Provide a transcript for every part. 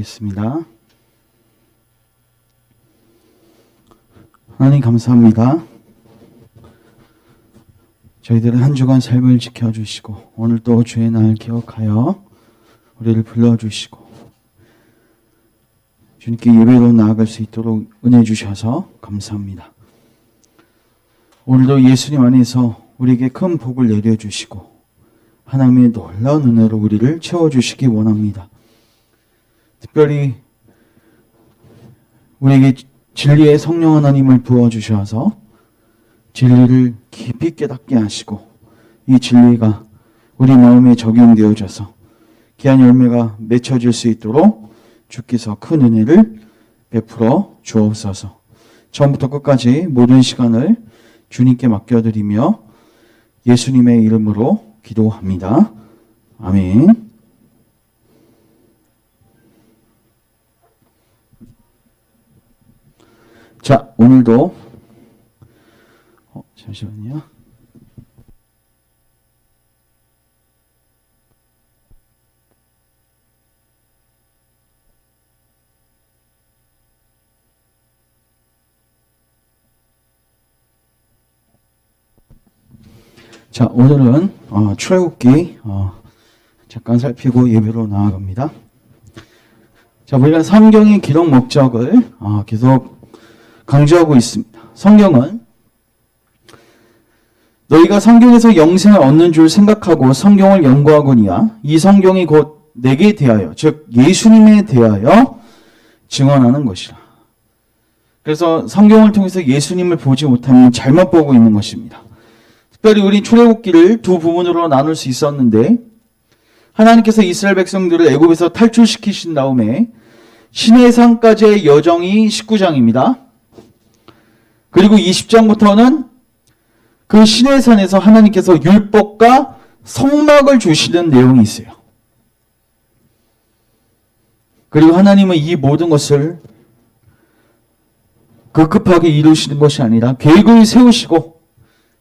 기도하겠습니다. 하나님 감사합니다. 저희들의 한 주간 삶을 지켜주시고 오늘 또 주의 날 기억하여 우리를 불러주시고 주님께 예배로 나아갈 수 있도록 은혜 주셔서 감사합니다. 오늘도 예수님 안에서 우리에게 큰 복을 내려주시고 하나님의 놀라운 은혜로 우리를 채워주시기 원합니다. 특별히 우리에게 진리의 성령 하나님을 부어주셔서 진리를 깊이 깨닫게 하시고 이 진리가 우리 마음에 적용되어져서 귀한 열매가 맺혀질 수 있도록 주께서 큰 은혜를 베풀어 주옵소서. 처음부터 끝까지 모든 시간을 주님께 맡겨드리며 예수님의 이름으로 기도합니다. 아멘. 자, 오늘도 잠시만요. 자, 오늘은 출애굽기 잠깐 살피고 예배로 나아갑니다. 자, 우리가 성경의 기록 목적을 계속 강조하고 있습니다. 성경은 너희가 성경에서 영생을 얻는 줄 생각하고 성경을 연구하거니와 이 성경이 곧 내게 대하여 즉 예수님에 대하여 증언하는 것이라. 그래서 성경을 통해서 예수님을 보지 못하면 잘못 보고 있는 것입니다. 특별히 우리 출애굽기를 두 부분으로 나눌 수 있었는데 하나님께서 이스라엘 백성들을 애굽에서 탈출시키신 다음에 시내산까지의 여정이 19장입니다. 그리고 20장부터는 그 시내산에서 하나님께서 율법과 성막을 주시는 내용이 있어요. 그리고 하나님은 이 모든 것을 급급하게 이루시는 것이 아니라 계획을 세우시고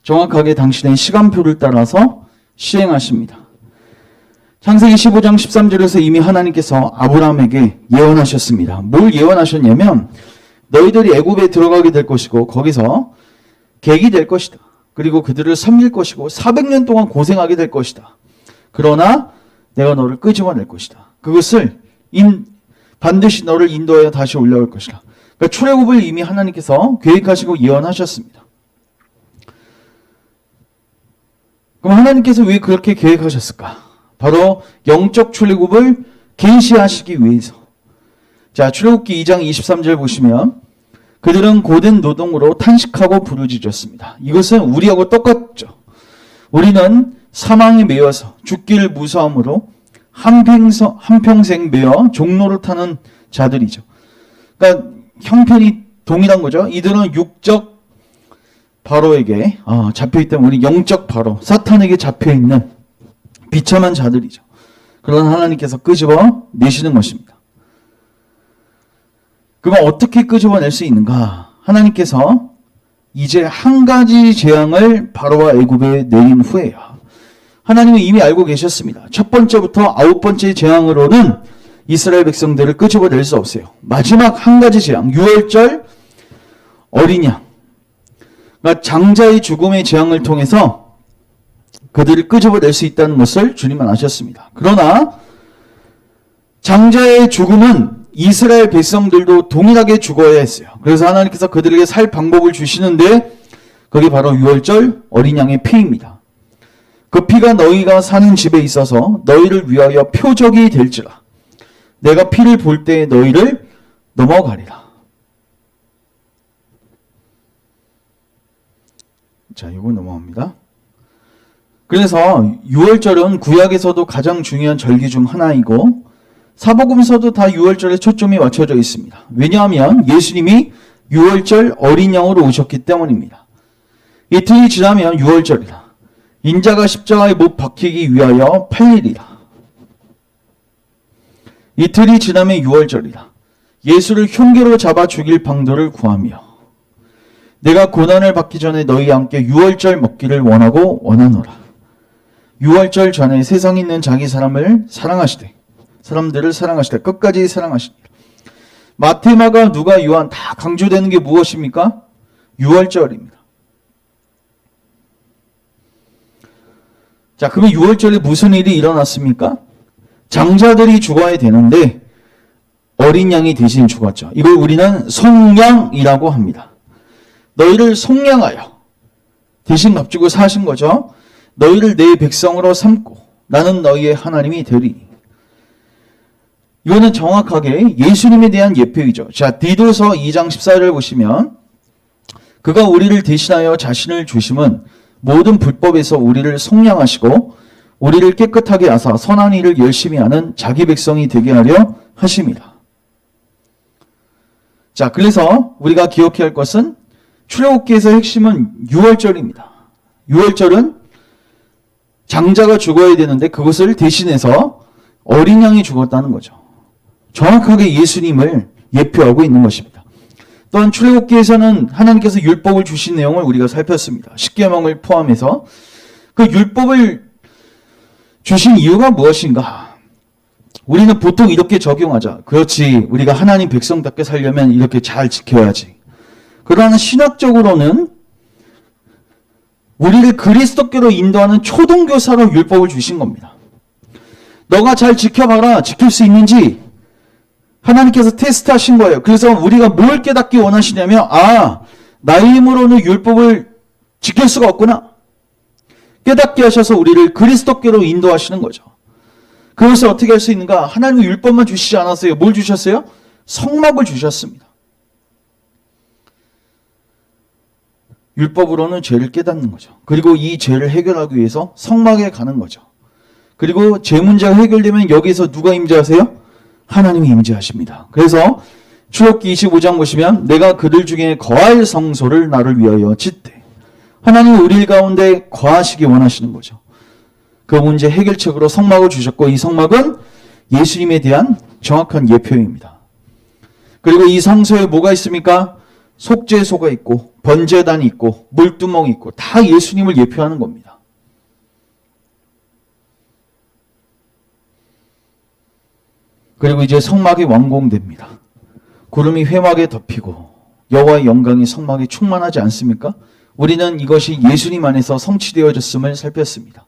정확하게 당신의 시간표를 따라서 시행하십니다. 창세기 15장 13절에서 이미 하나님께서 아브라함에게 예언하셨습니다. 뭘 예언하셨냐면 너희들이 애굽에 들어가게 될 것이고 거기서 객이 될 것이다. 그리고 그들을 섬길 것이고 400년 동안 고생하게 될 것이다. 그러나 내가 너를 끄집어낼 것이다. 그것을 반드시 너를 인도하여 다시 올라올 것이다. 그러니까 출애굽을 이미 하나님께서 계획하시고 예언하셨습니다. 그럼 하나님께서 왜 그렇게 계획하셨을까? 바로 영적 출애굽을 계시하시기 위해서. 자, 출애굽기 2장 23절 보시면 그들은 고된 노동으로 탄식하고 부르짖었습니다. 이것은 우리하고 똑같죠. 우리는 사망에 매여서 죽기를 무서함으로 한평생 매여 종로를 타는 자들이죠. 그러니까 형편이 동일한 거죠. 이들은 육적 바로에게 잡혀있기 때문에 우리 영적 바로 사탄에게 잡혀있는 비참한 자들이죠. 그러나 하나님께서 끄집어 내시는 것입니다. 그럼 어떻게 끄집어낼 수 있는가? 하나님께서 이제 한 가지 재앙을 바로와 애굽에 내린 후에요. 하나님은 이미 알고 계셨습니다. 첫 번째부터 9번째 재앙으로는 이스라엘 백성들을 끄집어낼 수 없어요. 마지막 한 가지 재앙, 유월절 어린 양. 그러니까 장자의 죽음의 재앙을 통해서 그들을 끄집어낼 수 있다는 것을 주님은 아셨습니다. 그러나 장자의 죽음은 이스라엘 백성들도 동일하게 죽어야 했어요. 그래서 하나님께서 그들에게 살 방법을 주시는데 그게 바로 유월절 어린 양의 피입니다. 그 피가 너희가 사는 집에 있어서 너희를 위하여 표적이 될지라. 내가 피를 볼 때 너희를 넘어가리라. 자, 이거 넘어갑니다. 그래서 유월절은 구약에서도 가장 중요한 절기 중 하나이고 사복음서도 다 유월절에 초점이 맞춰져 있습니다. 왜냐하면 예수님이 유월절 어린 양으로 오셨기 때문입니다. 이틀이 지나면 유월절이라. 인자가 십자가에 못 박히기 위하여 팔리리라. 이틀이 지나면 유월절이라. 예수를 흉계로 잡아 죽일 방도를 구하며 내가 고난을 받기 전에 너희와 함께 유월절 먹기를 원하고 원하노라. 유월절 전에 세상에 있는 자기 사람을 사랑하시되 사람들을 사랑하시다. 끝까지 사랑하시니라. 마태, 마가, 누가, 요한 다 강조되는 게 무엇입니까? 유월절입니다. 자, 그러면 유월절에 무슨 일이 일어났습니까? 장자들이 죽어야 되는데 어린 양이 대신 죽었죠. 이걸 우리는 속량이라고 합니다. 너희를 속량하여 대신 값주고 사신 거죠. 너희를 내 백성으로 삼고 나는 너희의 하나님이 되리니. 이거는 정확하게 예수님에 대한 예표이죠. 자, 디도서 2장 14절을 보시면 그가 우리를 대신하여 자신을 주심은 모든 불법에서 우리를 속량하시고 우리를 깨끗하게 하사 선한 일을 열심히 하는 자기 백성이 되게 하려 하심이라. 자, 그래서 우리가 기억해야 할 것은 출애굽기에서 핵심은 유월절입니다. 유월절은 장자가 죽어야 되는데 그것을 대신해서 어린 양이 죽었다는 거죠. 정확하게 예수님을 예표하고 있는 것입니다. 또한 출애굽기에서는 하나님께서 율법을 주신 내용을 우리가 살폈습니다. 십계명을 포함해서 그 율법을 주신 이유가 무엇인가? 우리는 보통 이렇게 적용하자. 그렇지, 우리가 하나님 백성답게 살려면 이렇게 잘 지켜야지. 그러나 신학적으로는 우리를 그리스도께로 인도하는 초등교사로 율법을 주신 겁니다. 너가 잘 지켜봐라. 지킬 수 있는지 하나님께서 테스트하신 거예요. 그래서 우리가 뭘 깨닫기 원하시냐면 나의 힘으로는 율법을 지킬 수가 없구나. 깨닫게 하셔서 우리를 그리스도께로 인도하시는 거죠. 그것을 어떻게 할 수 있는가? 하나님은 율법만 주시지 않았어요. 뭘 주셨어요? 성막을 주셨습니다. 율법으로는 죄를 깨닫는 거죠. 그리고 이 죄를 해결하기 위해서 성막에 가는 거죠. 그리고 죄 문제가 해결되면 여기서 누가 임재하세요? 하나님이 임재하십니다. 그래서 출애굽기 25장 보시면 내가 그들 중에 거할 성소를 나를 위하여 짓되, 하나님은 우리 가운데 거하시기 원하시는 거죠. 그 문제 해결책으로 성막을 주셨고 이 성막은 예수님에 대한 정확한 예표입니다. 그리고 이 성소에 뭐가 있습니까? 속죄소가 있고 번제단이 있고 물두멍이 있고 다 예수님을 예표하는 겁니다. 그리고 이제 성막이 완공됩니다. 구름이 회막에 덮이고 여호와의 영광이 성막에 충만하지 않습니까? 우리는 이것이 예수님 안에서 성취되어졌음을 살폈습니다.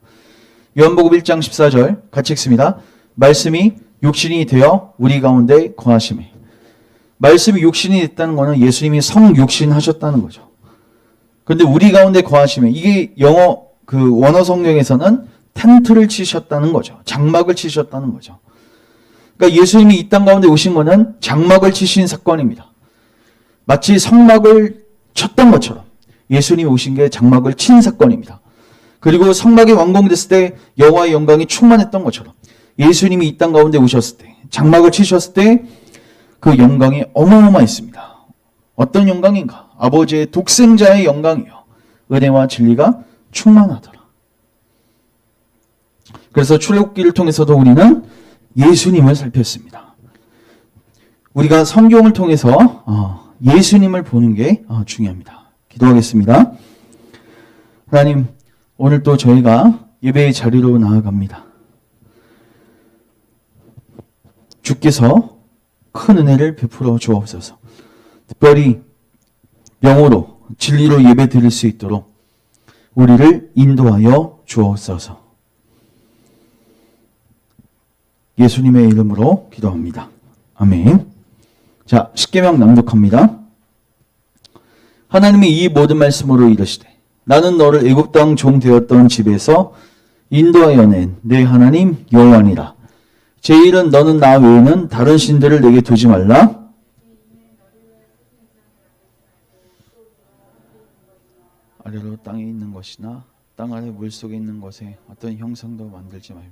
요한복음 1장 14절 같이 읽습니다. 말씀이 육신이 되어 우리 가운데 거하시매. 말씀이 육신이 됐다는 것은 예수님이 성육신 하셨다는 거죠. 그런데 우리 가운데 거하시매, 이게 영어 원어 성경에서는 텐트를 치셨다는 거죠. 장막을 치셨다는 거죠. 그러니까 예수님이 이 땅 가운데 오신 것은 장막을 치신 사건입니다. 마치 성막을 쳤던 것처럼 예수님이 오신 게 장막을 친 사건입니다. 그리고 성막이 완공됐을 때 여호와의 영광이 충만했던 것처럼 예수님이 이 땅 가운데 오셨을 때, 장막을 치셨을 때 그 영광이 어마어마했습니다. 어떤 영광인가? 아버지의 독생자의 영광이요. 은혜와 진리가 충만하더라. 그래서 출애굽기를 통해서도 우리는 예수님을 살폈습니다. 우리가 성경을 통해서 예수님을 보는 게 중요합니다. 기도하겠습니다. 하나님, 오늘 또 저희가 예배의 자리로 나아갑니다. 주께서 큰 은혜를 베풀어 주옵소서. 특별히 영으로 진리로 예배 드릴 수 있도록 우리를 인도하여 주옵소서. 예수님의 이름으로 기도합니다. 아멘. 자, 십계명 낭독합니다. 하나님이 이 모든 말씀으로 이르시되 나는 너를 애굽 땅 종 되었던 집에서 인도하여 낸 내 하나님 여호와니라. 제1은 너는 나 외에는 다른 신들을 내게 두지 말라. 아래로 땅에 있는 것이나 땅 아래 물속에 있는 것에 어떤 형상도 만들지 말고.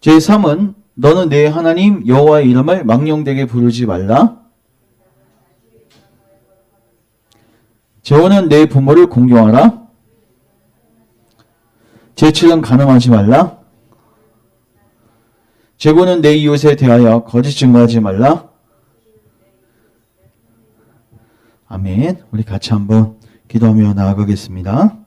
제3은 너는 내 하나님 여호와의 이름을 망령되게 부르지 말라. 제5는 내 부모를 공경하라. 제7은 간음하지 말라. 제9는 내 이웃에 대하여 거짓 증거하지 말라. 아멘. 우리 같이 한번 기도하며 나아가겠습니다.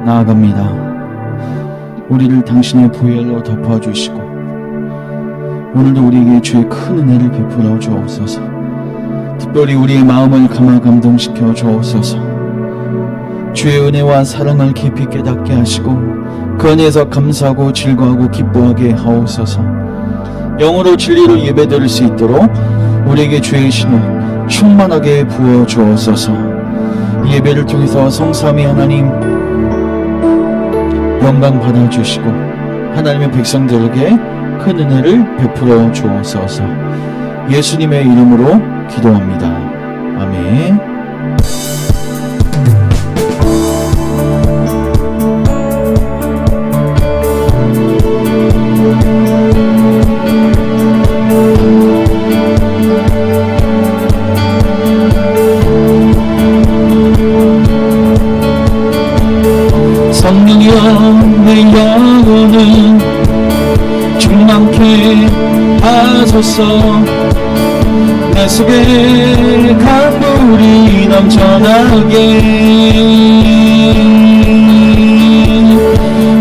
나아갑니다. 우리를 당신의 보혈로 덮어주시고 오늘도 우리에게 주의 큰 은혜를 베풀어 주옵소서. 특별히 우리의 마음을 감화 감동시켜 주옵소서. 주의 은혜와 사랑을 깊이 깨닫게 하시고 그 은혜에서 감사하고 즐거워하고 기뻐하게 하옵소서. 영으로 진리로 예배드릴 수 있도록 우리에게 주의 신을 충만하게 부어 주옵소서. 예배를 통해서 성삼위 하나님 영광 받아주시고 하나님의 백성들에게 큰 은혜를 베풀어 주옵소서. 예수님의 이름으로 기도합니다. 아멘. 성령이여 내 영혼을 충만케 하소서. 내 속에 강물이 넘쳐나게.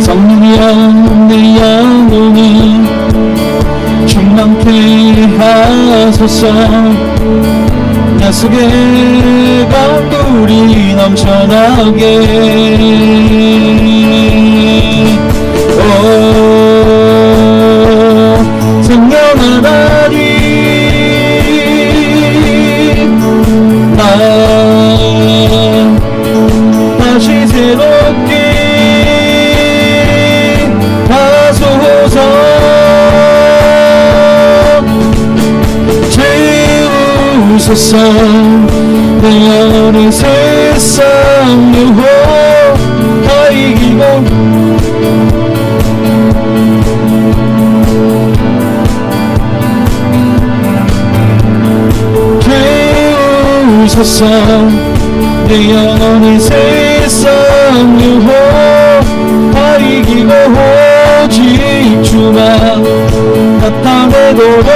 성령이여 내 영혼을 충만케 하소서. 내 속에 강물이 넘쳐나게. 성령 하나님, 나 다시 새롭게 하소서. 채우소서. 내 어린 세상 유혹 다 이기고 채우소서. 내 영혼이 세상 유혹 다 이기고 오직 주만 나타내도록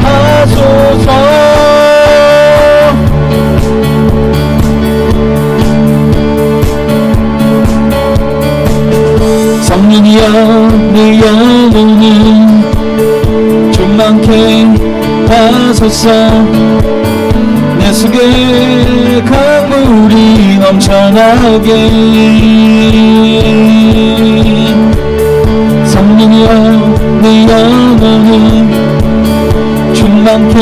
하소서. 성령이여 내 영혼을 충만케 하소서. 내 속에 강물이 넘쳐나게. 성령이여 내 영혼을 충만케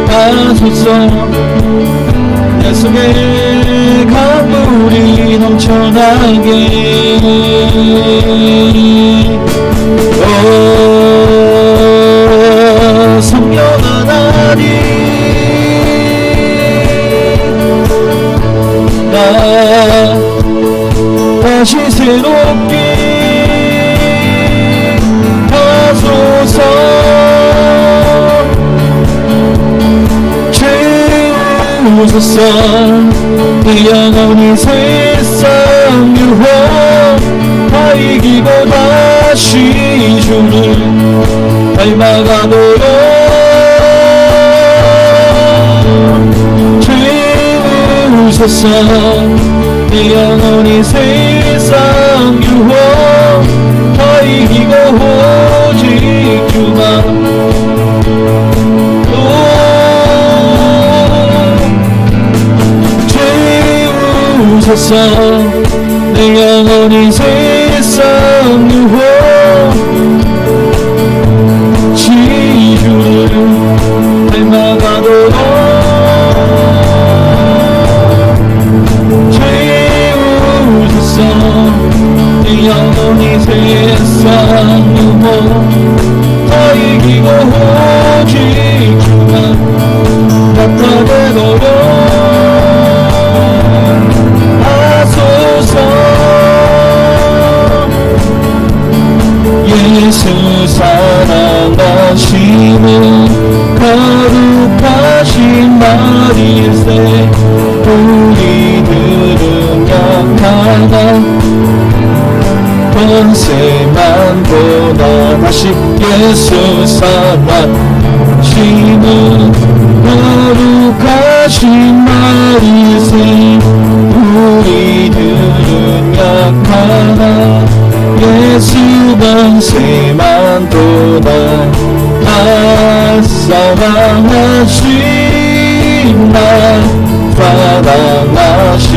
하소서. 내 속에 강물이 넘쳐나게. 성령 하나님, 나 다시 새롭게 하소서. 채우소서. 내 영혼이 세상 유혹 다 이기고 다시 주를 닮아가도록 채우소서. 내 영혼이 세상 유혹 다 이기고 오직 주만 채우소서. 내 영혼이 세상 유혹 지주를 닮아가도록 채우소서. 내 영혼이 세상 유혹 다 이기고 오직 주만 나타내도록 하소서. 예수 사랑하시는 거룩하신 말일세. 우리들은 약하나 권세만 보다 다시 예수 사랑하시는 거룩하신 말일세. 예수 권세만 보다 날 사랑하신 날 사랑하신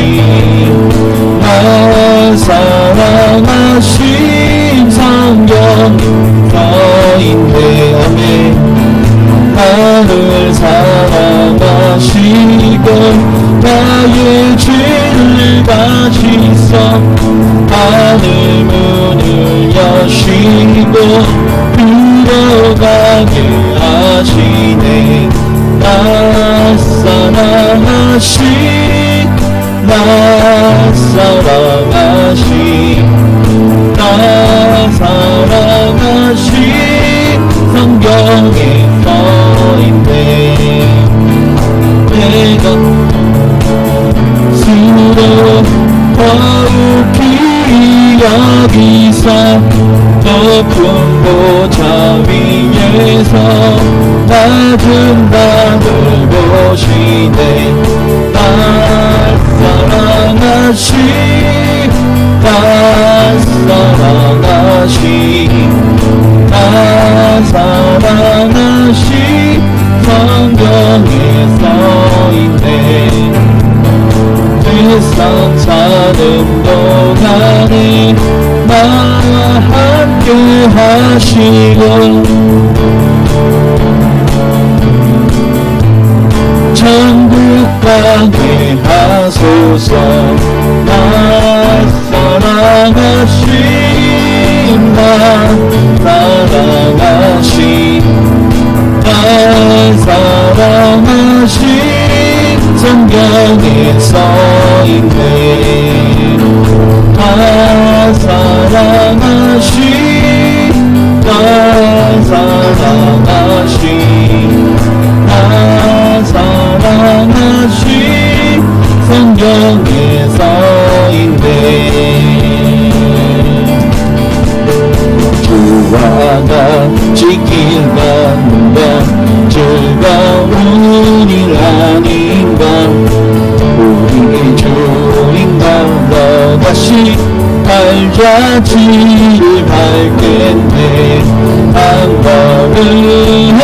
날 사랑하신 성경 서인데 아멘 나를 사랑하시고 나의 죄를 다시서 하늘 문을 여시고 들어가게 하시네 나 사랑하신 나 사랑하신 나 사랑하신 성경에 써있네 내가 스스로 더욱이 여기서 높은 보좌 위에서 낮은 나를 보시네 날 사랑하신 날 사랑하신 나 사랑하신 성경에 써있네 세상 사는 동안에 나와 함께 하시고 천국 가게 하소서 날 사랑하신 날 사랑하신 날 사랑하신 성경에 써있네 날 사랑하신 날 사랑하신 날 사랑하신 성경에 써있네 주와 같이 길 걷는 건 즐거운 일 아닌가 우리 주인가 너 다시 발자취를 밟겠네 한 걸음 한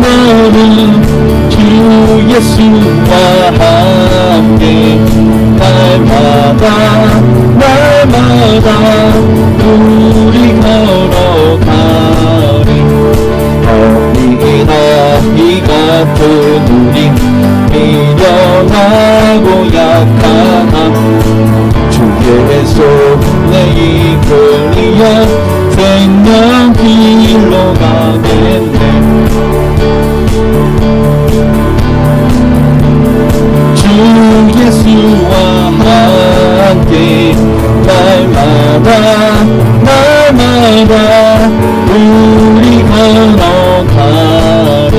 걸음 주 예수와 함께 날마다 날마다 우리 걸어가리 어린아 이 같은 우리 미련하고 약하나 주의 손에 이끌리어 생명 길로 가겠네 주 예수와 함께 날마다 날마다 우리 걸어가리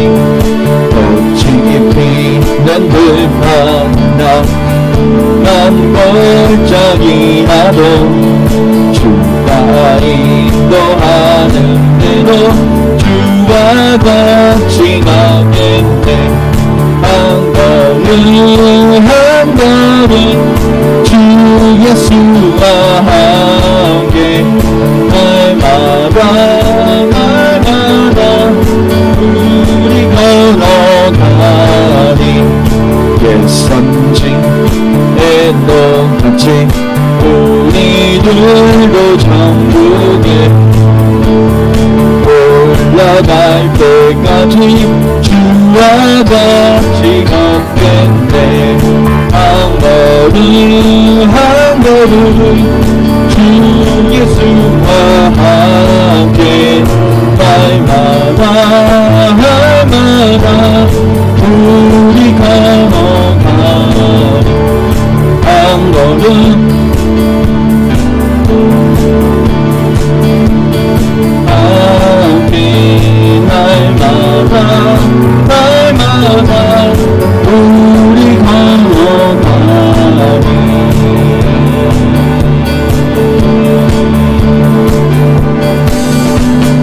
꽃이 피는 들판나 난 골짜기라도 주가 인도하는 대로 주와 같이 가겠네 한 걸음 한 걸음 주 예수와 함께 날마다 날마다 우리 걸어가리 옛 선지에 똑같이 우리들도 천국에 올라갈 때까지 주와 같이 걷겠네 한 걸음 한 걸음 주 예수와 함께 날마다 날마다 우리 걸어가리 한 걸음 함께 날마다 날마다 우리 걸어가리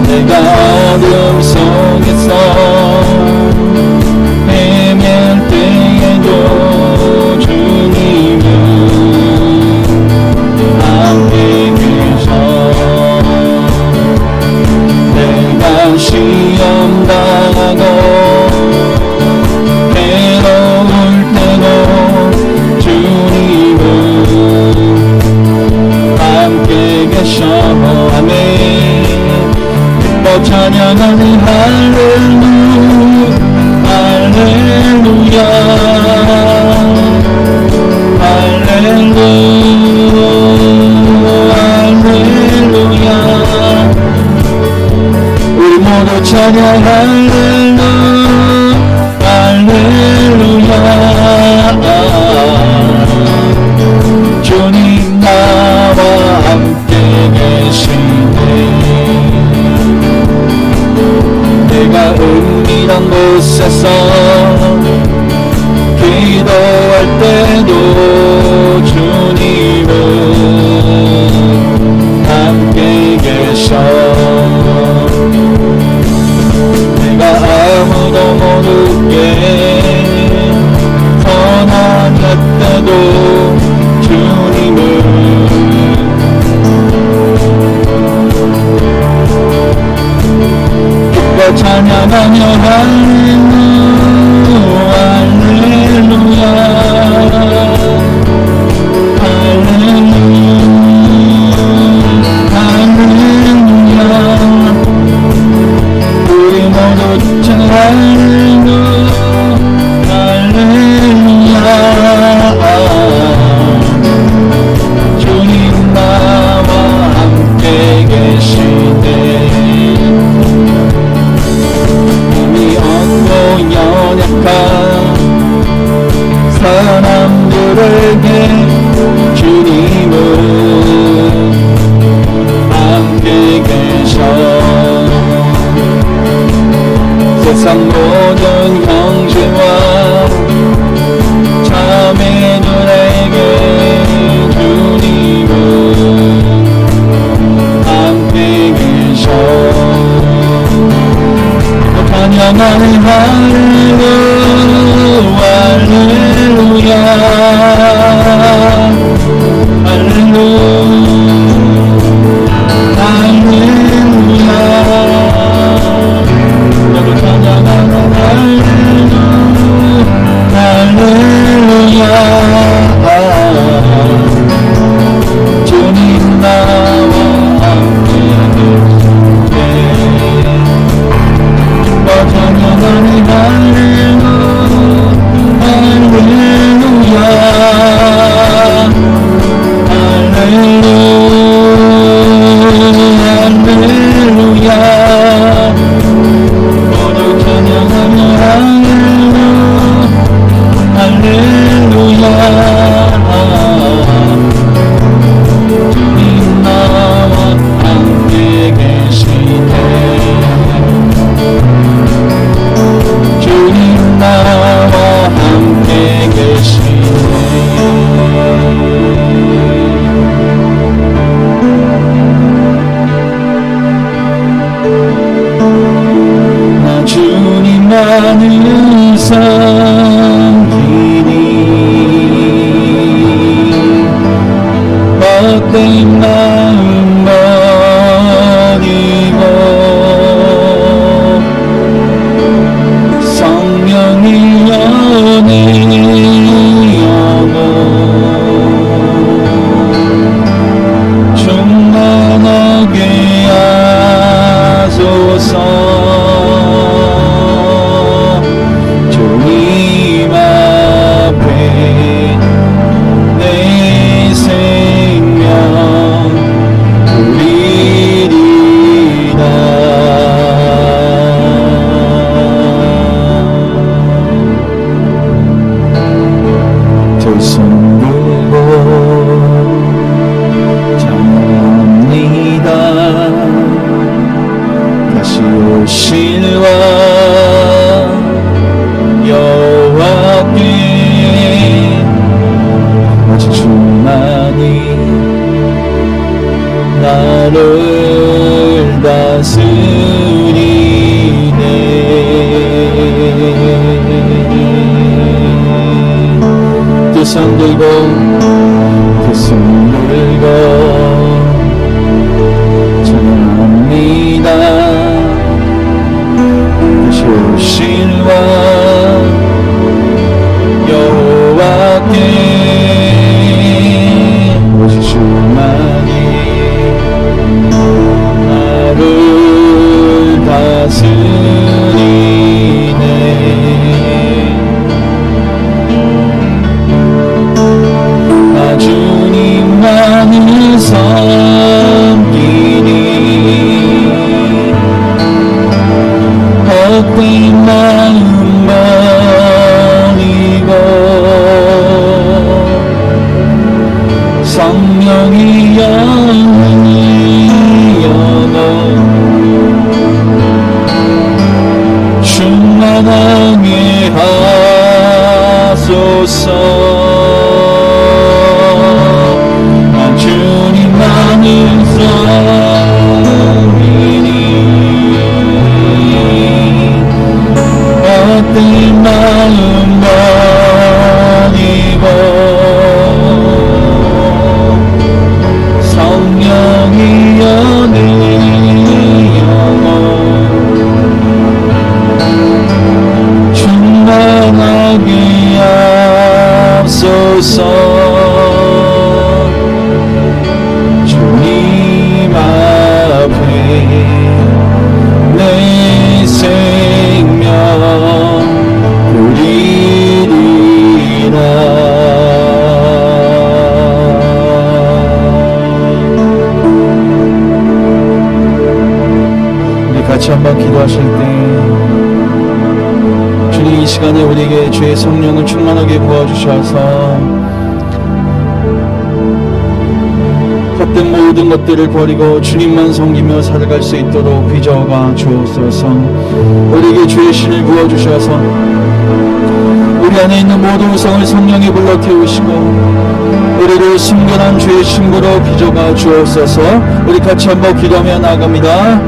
내가 어둠 속에서 찬양하는 할렐루야 할렐루야 우리 모두 찬양 할렐루야 주님 나와 함께 계시네 내가 은밀한 곳에서 기도할 때도 주님은 함께 계셔 내가 아무도 모르게 떠나갈 때도 주님은 기뻐 찬양하며 할렐루야 할렐루야 우리 모두 할렐루야 주님 나와 함께 계시네 이미 얻고 연약한 사람들에게 주님은 함께 계셔 세상 모든 형제와 자매들에게 주님은 함께 계셔 찬양하는 할렐루야 할렐루야 너도 찬양하는 할렐루야 주님 나와 함께 계시네 찬양하는 할렐루야 할렐루야 모두 찬양하며 할렐루야 주님 나와 함께 계시네 주님 나와 함께 계시네 나 주님만을 섬기니 헛된 마음 버리고 성령이 연애하고 충만하게 하소서 주님 앞에 내 생명 드리리라 두 손 들고 찬양합니다 다시 오실와 여호와께 오직 주만이 나를 다스리네 두 손 들고 찬양합니다 다시 오실와 여호와께 오직 주만이 나를 성령이여 충만하게 하소서. 나 주님만을 섬기니 헛된 마음 버리고 성령이여 내 영혼 충만하게 하소서. 주님 앞에 내 생명 드리리라. 우리 같이 한번 기도하실 때 주님 이 시간에 우리에게 주의 성령을 충만하게 부어주셔서 헛된 모든 것들을 버리고 주님만 섬기며 살아갈 수 있도록 빚어가 주옵소서. 우리에게 주의 신을 부어주셔서 우리 안에 있는 모든 우상을 성령이 불러 태우시고 우리를 순결한 주의 신부로 빚어가 주옵소서. 우리 같이 한번 기도하며 나아갑니다.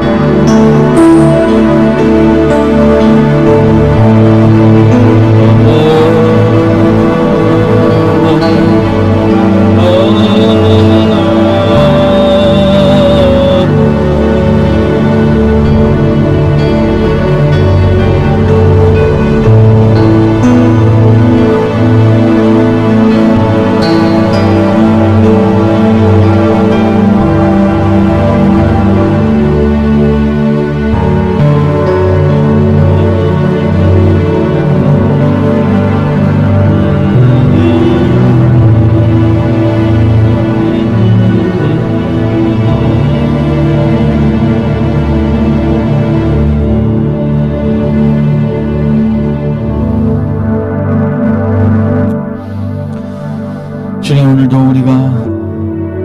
주님, 오늘도 우리가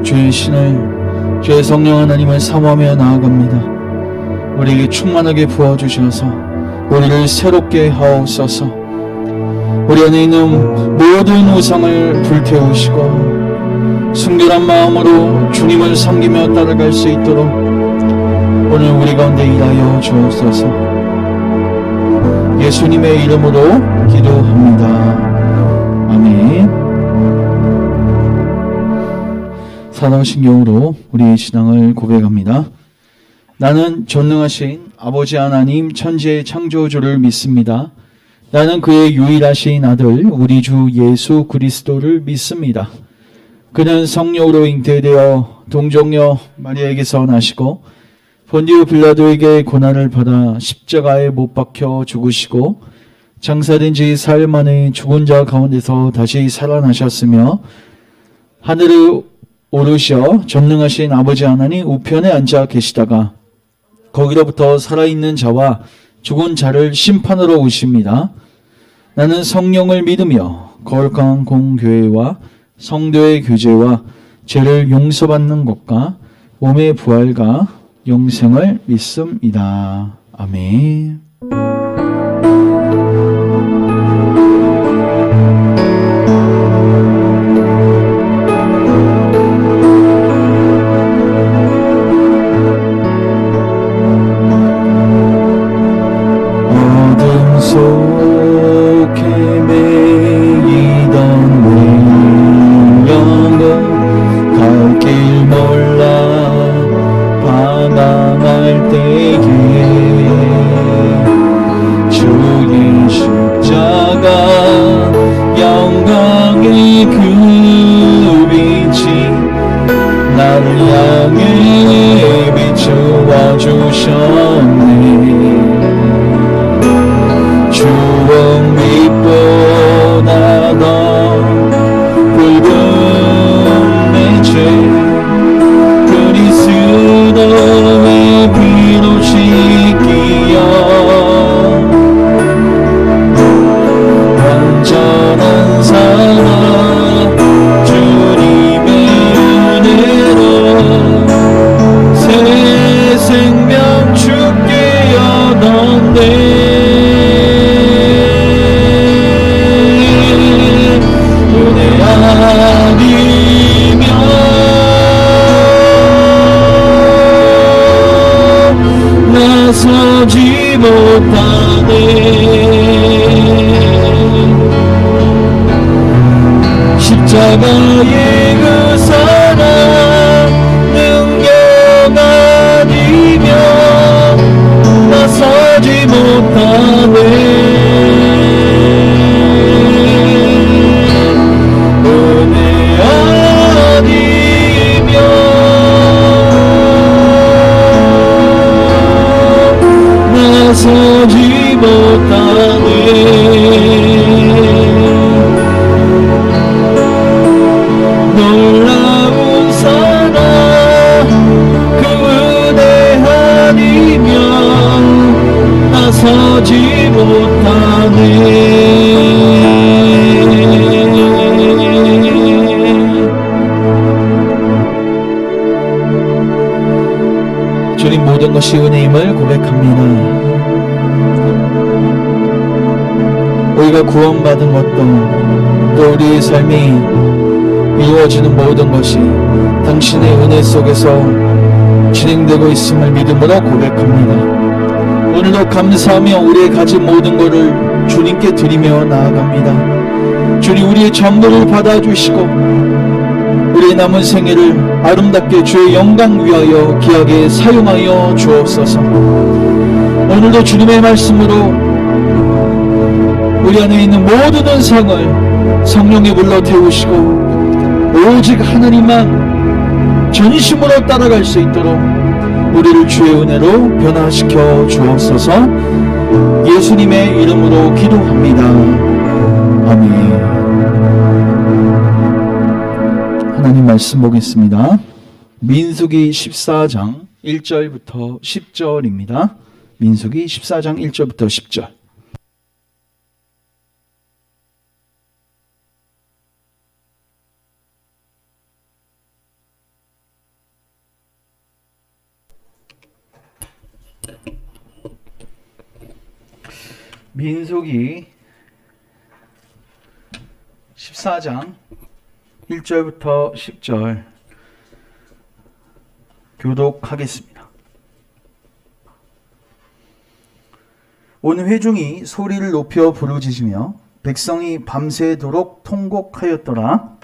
주의 신을, 주의 성령 하나님을 사모하며 나아갑니다. 우리에게 충만하게 부어주셔서 우리를 새롭게 하옵소서. 우리 안에 있는 모든 우상을 불태우시고 순결한 마음으로 주님을 섬기며 따라갈 수 있도록 오늘 우리 가운데 일하여 주옵소서. 예수님의 이름으로 기도합니다. 아멘. 사도신경으로 우리의 신앙을 고백합니다. 나는 전능하신 아버지 하나님 천지의 창조주를 믿습니다. 나는 그의 유일하신 아들 우리 주 예수 그리스도를 믿습니다. 그는 성령으로 잉태되어 동정녀 마리아에게서 나시고 본디오 빌라도에게 고난을 받아 십자가에 못 박혀 죽으시고 장사된 지 사흘 만에 죽은 자 가운데서 다시 살아나셨으며 하늘을 오르셔 전능하신 아버지 하나님 우편에 앉아 계시다가 거기로부터 살아있는 자와 죽은 자를 심판하러 오십니다. 나는 성령을 믿으며 거룩한 공교회와 성도의 교제와 죄를 용서받는 것과 몸의 부활과 영생을 믿습니다. 아멘. 완전한 사랑 주님의 못하네. 십자가의 그 사랑 능력 아니면 나서지 못하네. 은혜 아니면 나서지 못하네. 놀라운 사랑 그 은혜 아니면 나서지 못하네. 주님, 모든 것이 은혜임을 고백합니다. 우리가 구원받은 것도 또 우리의 삶이 이루어지는 모든 것이 당신의 은혜 속에서 진행되고 있음을 믿음으로 고백합니다. 오늘도 감사하며 우리의 가진 모든 것을 주님께 드리며 나아갑니다. 주님, 우리의 전부를 받아주시고 우리의 남은 생애를 아름답게 주의 영광 위하여 귀하게 사용하여 주옵소서. 오늘도 주님의 말씀으로 우리 안에 있는 모든 은상을 성령에 불러 태우시고 오직 하나님만 전심으로 따라갈 수 있도록 우리를 주의 은혜로 변화시켜 주옵소서. 예수님의 이름으로 기도합니다. 아멘. 하나님 말씀 보겠습니다. 민수기 14장 1절부터 10절입니다. 민수기 14장 1절부터 10절. 민수기 14장 1절부터 10절 교독하겠습니다. 온 회중이 소리를 높여 부르짖으며 백성이 밤새도록 통곡하였더라.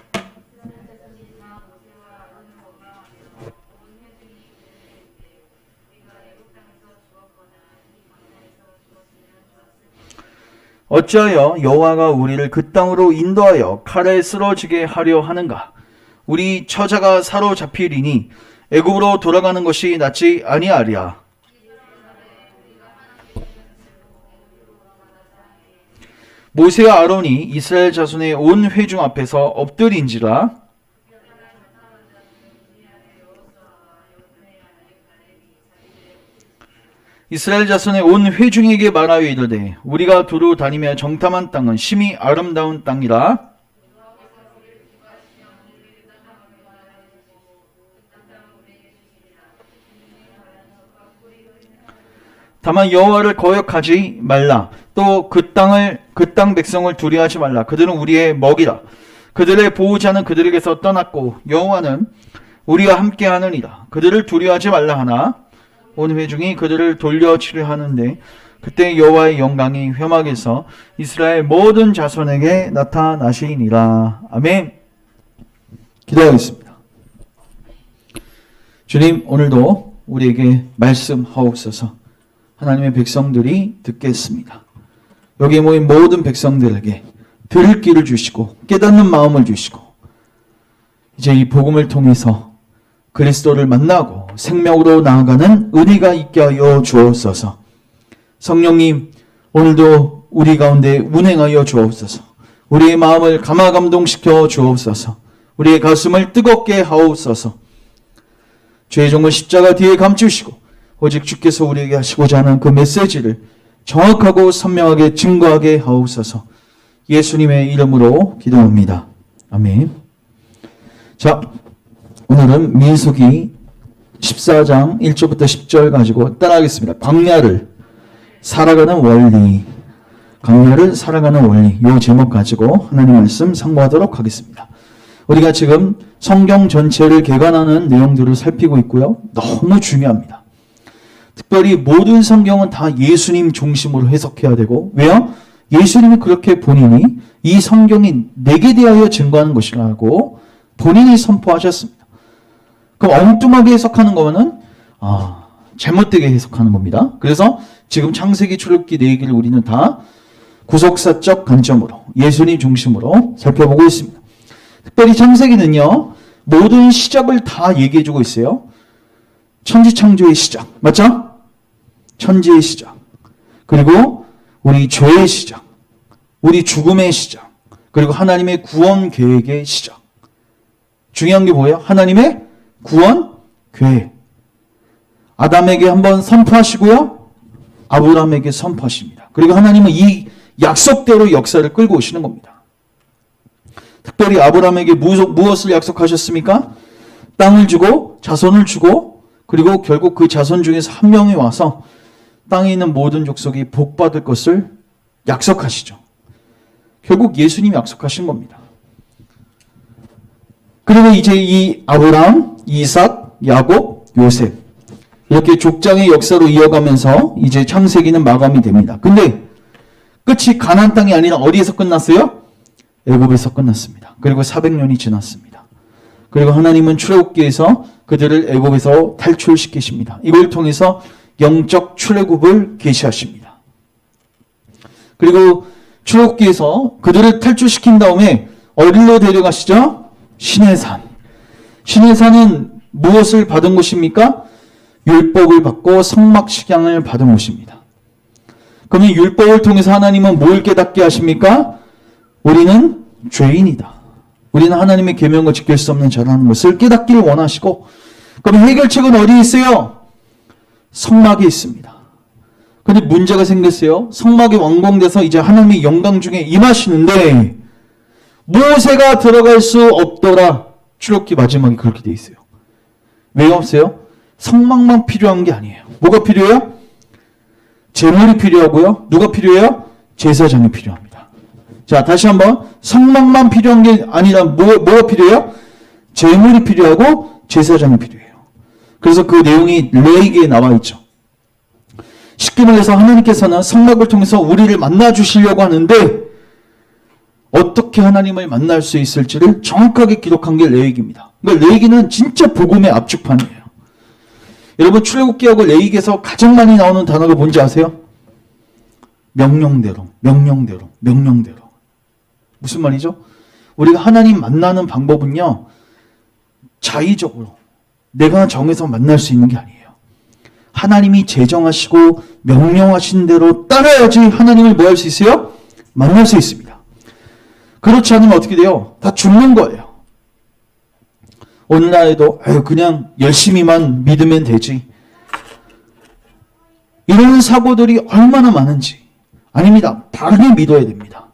어찌하여 여호와가 우리를 그 땅으로 인도하여 칼에 쓰러지게 하려 하는가? 우리 처자가 사로잡히리니 애굽으로 돌아가는 것이 낫지 아니하랴. 모세와 아론이 이스라엘 자손의 온 회중 앞에서 엎드린지라. 이스라엘 자손의 온 회중에게 말하여 이르되 우리가 두루 다니며 정탐한 땅은 심히 아름다운 땅이라. 다만 여호와를 거역하지 말라. 또 그 땅 백성을 두려워하지 말라. 그들은 우리의 먹이라. 그들의 보호자는 그들에게서 떠났고 여호와는 우리와 함께하느니라. 그들을 두려워하지 말라 하나 온 회중이 그들을 돌려치려 하는데 그때 여호와의 영광이 회막에서 이스라엘 모든 자손에게 나타나시니라. 아멘. 기도하겠습니다. 주님, 오늘도 우리에게 말씀하옵소서. 하나님의 백성들이 듣겠습니다. 여기에 모인 모든 백성들에게 들을 길을 주시고 깨닫는 마음을 주시고 이제 이 복음을 통해서 그리스도를 만나고 생명으로 나아가는 은혜가 있게 하여 주옵소서. 성령님, 오늘도 우리 가운데 운행하여 주옵소서. 우리의 마음을 감화감동시켜 주옵소서. 우리의 가슴을 뜨겁게 하옵소서. 죄의 종을 십자가 뒤에 감추시고 오직 주께서 우리에게 하시고자 하는 그 메시지를 정확하고 선명하게 증거하게 하옵소서. 예수님의 이름으로 기도합니다. 아멘. 자, 오늘은 민수기 14장 1절부터 10절 가지고 따라하겠습니다. 광야를 살아가는 원리. 광야를 살아가는 원리. 이 제목 가지고 하나님 말씀 상고하도록 하겠습니다. 우리가 지금 성경 전체를 개관하는 내용들을 살피고 있고요. 너무 중요합니다. 특별히 모든 성경은 다 예수님 중심으로 해석해야 되고, 왜요? 예수님이 그렇게 본인이 이 성경이 내게 대하여 증거하는 것이라고 본인이 선포하셨습니다. 그럼 엉뚱하게 해석하는 거는 잘못되게 해석하는 겁니다. 그래서 지금 창세기, 출애굽기 4개를 우리는 다 구속사적 관점으로 예수님 중심으로 살펴보고 있습니다. 특별히 창세기는요, 모든 시작을 다 얘기해주고 있어요. 천지창조의 시작, 맞죠? 천지의 시작, 그리고 우리 죄의 시작, 우리 죽음의 시작, 그리고 하나님의 구원 계획의 시작. 중요한 게 뭐예요? 하나님의 구원 계획. 아담에게 한번 선포하시고요, 아브라함에게 선포하십니다. 그리고 하나님은 이 약속대로 역사를 끌고 오시는 겁니다. 특별히 아브라함에게 무엇을 약속하셨습니까? 땅을 주고 자손을 주고, 그리고 결국 그 자손 중에서 한 명이 와서 땅에 있는 모든 족속이 복받을 것을 약속하시죠. 결국 예수님이 약속하신 겁니다. 그리고 이제 이 아브라함, 이삭, 야곱, 요셉, 이렇게 족장의 역사로 이어가면서 이제 창세기는 마감이 됩니다. 근데 끝이 가나안 땅이 아니라 어디에서 끝났어요? 애굽에서 끝났습니다. 그리고 400년이 지났습니다. 그리고 하나님은 출애굽기에서 그들을 애굽에서 탈출시키십니다. 이걸 통해서 영적 출애굽을 계시하십니다. 그리고 출애굽기에서 그들을 탈출시킨 다음에 어디로 데려가시죠? 시내산. 시내산은 무엇을 받은 곳입니까? 율법을 받고 성막식양을 받은 곳입니다. 그러면 율법을 통해서 하나님은 뭘 깨닫게 하십니까? 우리는 죄인이다. 우리는 하나님의 계명을 지킬 수 없는 자라는 것을 깨닫기를 원하시고, 그럼 해결책은 어디에 있어요? 성막에 있습니다. 그런데 문제가 생겼어요. 성막이 완공돼서 이제 하나님의 영광 중에 임하시는데 모세가 들어갈 수 없더라. 출애굽기 마지막에 그렇게 돼 있어요. 왜 없어요? 성막만 필요한 게 아니에요. 뭐가 필요해요? 제물이 필요하고요. 누가 필요해요? 제사장이 필요합니다. 자, 다시 한번. 성막만 필요한 게 아니라 뭐가 필요해요? 제물이 필요하고 제사장이 필요해요. 그래서 그 내용이 레위기에 나와 있죠. 쉽게 말해서 하나님께서는 성막을 통해서 우리를 만나 주시려고 하는데 어떻게 하나님을 만날 수 있을지를 정확하게 기록한 게 레위기입니다. 그러니까 레위기는 진짜 복음의 압축판이에요. 여러분, 출애굽기하고 레위기에서 가장 많이 나오는 단어가 뭔지 아세요? 명령대로, 명령대로, 명령대로. 무슨 말이죠? 우리가 하나님 만나는 방법은요, 자의적으로 내가 정해서 만날 수 있는 게 아니에요. 하나님이 제정하시고 명령하신 대로 따라야지 하나님을 뭐 할 수 있어요? 만날 수 있습니다. 그렇지 않으면 어떻게 돼요? 다 죽는 거예요. 오늘날에도 그냥 열심히만 믿으면 되지. 이런 사고들이 얼마나 많은지. 아닙니다. 바르게 믿어야 됩니다.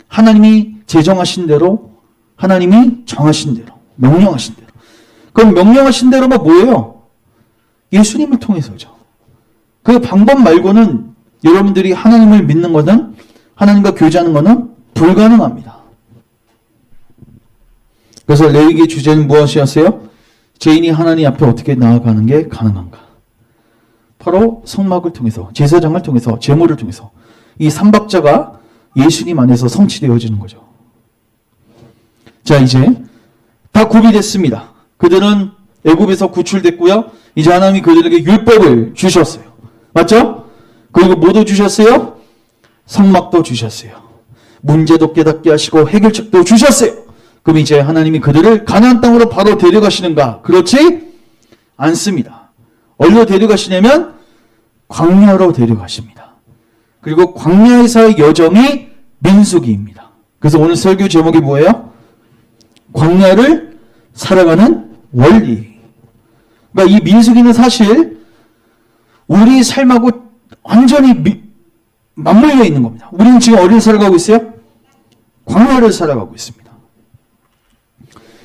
하나님이 제정하신 대로, 하나님이 정하신 대로, 명령하신 대로. 그럼 명령하신 대로가 뭐예요? 예수님을 통해서죠. 그 방법 말고는 여러분들이 하나님을 믿는 것은, 하나님과 교제하는 것은 불가능합니다. 그래서 레위기의 주제는 무엇이었어요? 죄인이 하나님 앞에 어떻게 나아가는 게 가능한가? 바로 성막을 통해서, 제사장을 통해서, 제물을 통해서 이 삼박자가 예수님 안에서 성취되어지는 거죠. 자, 이제 다 구비됐습니다. 그들은 애굽에서 구출됐고요. 이제 하나님이 그들에게 율법을 주셨어요. 맞죠? 그리고 뭐도 주셨어요? 성막도 주셨어요. 문제도 깨닫게 하시고 해결책도 주셨어요. 그럼 이제 하나님이 그들을 가나안 땅으로 바로 데려가시는가? 그렇지 않습니다. 어디로 데려가시냐면 광야로 데려가십니다. 그리고 광야에서의 여정이 민수기입니다. 그래서 오늘 설교 제목이 뭐예요? 광야를 살아가는 원리. 그러니까 이 민수기는 사실 우리 삶하고 완전히 맞물려 있는 겁니다. 우리는 지금 어디를 살아가고 있어요? 광야를 살아가고 있습니다.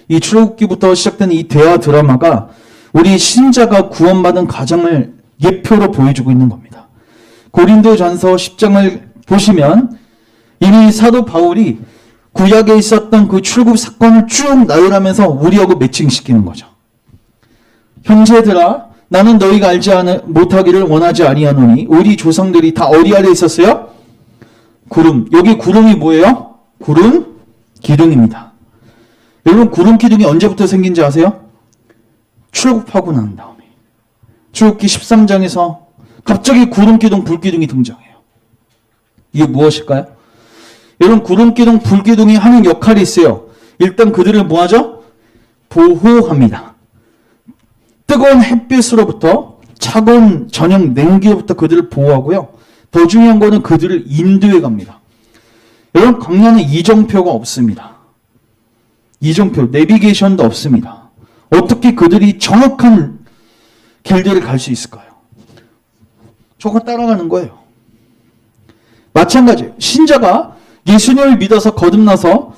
이 출애굽기부터 시작된 이 대화 드라마가 우리 신자가 구원받은 가정을 예표로 보여주고 있는 겁니다. 고린도전서 10장을 보시면 이미 사도 바울이 구약에 있었던 그 출애굽 사건을 쭉 나열하면서 우리하고 매칭시키는 거죠. 형제들아, 나는 너희가 알지 못하기를 원하지 아니하노니 우리 조상들이 다 어디 아래 있었어요? 구름. 여기 구름이 뭐예요? 구름 기둥입니다. 여러분 구름 기둥이 언제부터 생긴지 아세요? 출애굽하고 난 다음에. 출애굽기 13장에서 갑자기 구름 기둥, 불 기둥이 등장해요. 이게 무엇일까요? 여러분 구름 기둥, 불 기둥이 하는 역할이 있어요. 일단 그들을 뭐하죠? 보호합니다. 뜨거운 햇빛으로부터 차가운 저녁 냉기로부터 그들을 보호하고요. 더 중요한 거는 그들을 인도해 갑니다. 여러분 광야는 이정표가 없습니다. 이정표, 내비게이션도 없습니다. 어떻게 그들이 정확한 길들을 갈 수 있을까요? 저거 따라가는 거예요. 마찬가지예요. 신자가 예수님을 믿어서 거듭나서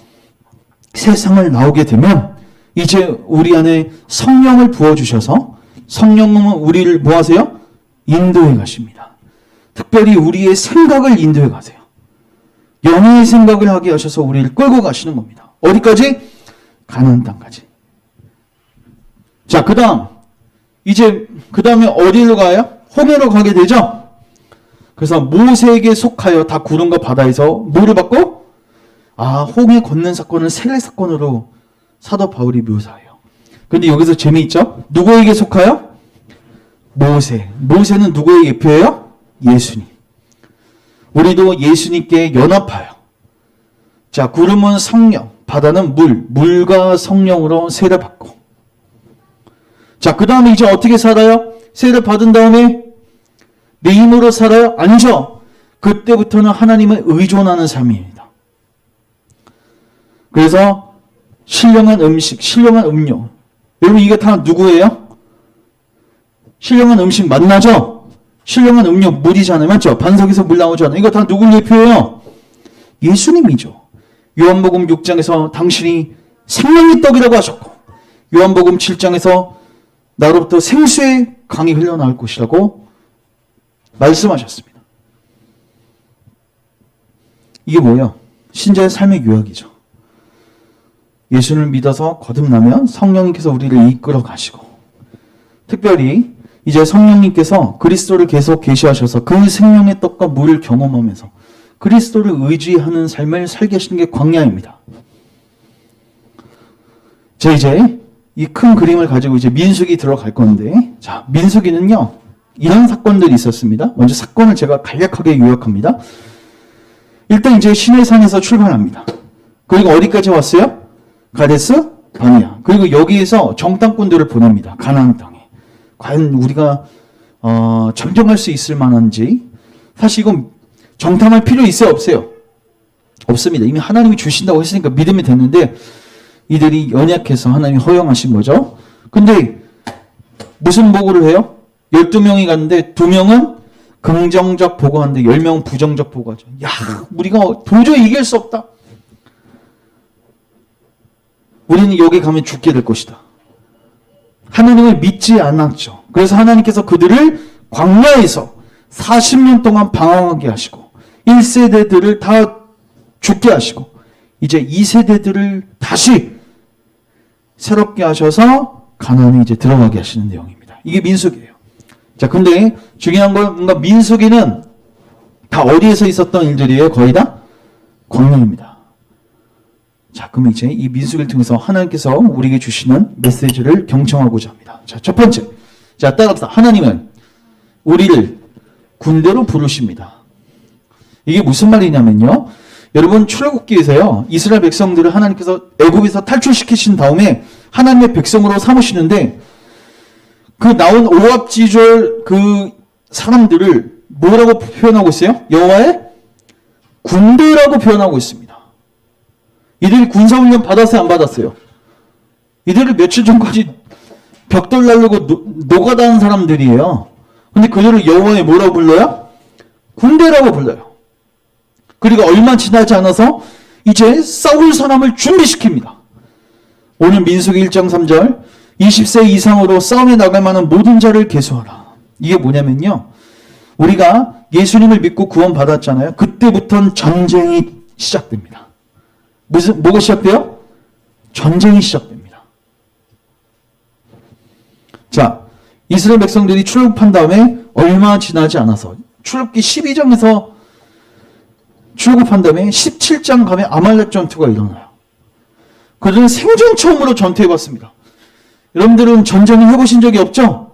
세상을 나오게 되면 이제 우리 안에 성령을 부어주셔서 성령은 우리를 뭐 하세요? 인도해 가십니다. 특별히 우리의 생각을 인도해 가세요. 영의 생각을 하게 하셔서 우리를 끌고 가시는 겁니다. 어디까지? 가나안 땅까지. 자, 그 다음에 어디로 가요? 홍해로 가게 되죠? 그래서 모세에게 속하여 다 구름과 바다에서 뭐를 받고? 홍해 건넌 사건을 세례 사건으로 사도 바울이 묘사해요. 근데 여기서 재미있죠? 누구에게 속하여? 모세. 모세는 누구의 예표예요? 예수님. 우리도 예수님께 연합하여. 자, 구름은 성령, 바다는 물, 물과 성령으로 세례 받고. 자, 그 다음에 이제 어떻게 살아요? 세례 받은 다음에 내 힘으로 살아요? 아니죠. 그때부터는 하나님을 의존하는 삶입니다. 그래서 신령한 음식, 신령한 음료. 여러분 이게 다 누구예요? 신령한 음식 만나죠? 신령한 음료 물이잖아요. 맞죠? 반석에서 물 나오잖아요. 이거 다 누굴 예표해요? 예수님이죠. 요한복음 6장에서 당신이 생명의 떡이라고 하셨고 요한복음 7장에서 나로부터 생수의 강이 흘러나올 것이라고 말씀하셨습니다. 이게 뭐예요? 신자의 삶의 요약이죠. 예수를 믿어서 거듭나면 성령님께서 우리를 이끌어 가시고 특별히 이제 성령님께서 그리스도를 계속 계시하셔서 그 생명의 떡과 물을 경험하면서 그리스도를 의지하는 삶을 살게 하시는 게 광야입니다. 자, 이제 이 큰 그림을 가지고 이제 민수기 들어갈 건데, 자, 민수기는요, 이런 사건들이 있었습니다. 먼저 사건을 제가 간략하게 요약합니다. 일단 이제 시내산에서 출발합니다. 그리고 어디까지 왔어요? 가데스 바네아. 그리고 여기에서 정탐꾼들을 보냅니다. 가나안 땅에. 과연 우리가 점령할 수 있을 만한지. 사실 이건 정탐할 필요 있어요, 없어요? 없습니다. 이미 하나님이 주신다고 했으니까 믿으면 됐는데 이들이 연약해서 하나님이 허용하신 거죠. 근데 무슨 보고를 해요? 12명이 갔는데 2명은 긍정적 보고하는데 10명은 부정적 보고하죠. 야, 우리가 도저히 이길 수 없다. 우리는 여기 가면 죽게 될 것이다. 하나님을 믿지 않았죠. 그래서 하나님께서 그들을 광야에서 40년 동안 방황하게 하시고 1세대들을 다 죽게 하시고 이제 2세대들을 다시 새롭게 하셔서 가나안에 이제 들어가게 하시는 내용입니다. 이게 민수기예요. 자, 근데 중요한 건 뭔가 민수기는 다 어디에서 있었던 일들이에요? 거의 다 광야입니다. 자, 그럼 이제 이 민수기를 통해서 하나님께서 우리에게 주시는 메시지를 경청하고자 합니다. 자, 첫 번째. 자, 따라합시다. 하나님은 우리를 군대로 부르십니다. 이게 무슨 말이냐면요. 여러분 출애굽기에서요. 이스라엘 백성들을 하나님께서 애굽에서 탈출시키신 다음에 하나님의 백성으로 삼으시는데 그 나온 오합지졸 그 사람들을 뭐라고 표현하고 있어요? 여호와의 군대라고 표현하고 있습니다. 이들이 군사훈련 받았어요? 안 받았어요? 이들을 며칠 전까지 벽돌 날르고 노가다한 사람들이에요. 근데 그들을 여호와의 뭐라고 불러요? 군대라고 불러요. 그리고 얼마 지나지 않아서 이제 싸울 사람을 준비시킵니다. 오늘 민수기 1장 3절 20세 이상으로 싸움에 나갈 만한 모든 자를 계수하라. 이게 뭐냐면요. 우리가 예수님을 믿고 구원받았잖아요. 그때부터는 전쟁이 시작됩니다. 뭐가 시작돼요? 전쟁이 시작됩니다. 자, 이스라엘 백성들이 출애굽한 다음에 얼마 지나지 않아서 출애굽기 12장에서 출애굽한 다음에 17장 가면 아말렉 전투가 일어나요. 그들은 생전 처음으로 전투해봤습니다. 여러분들은 전쟁을 해보신 적이 없죠?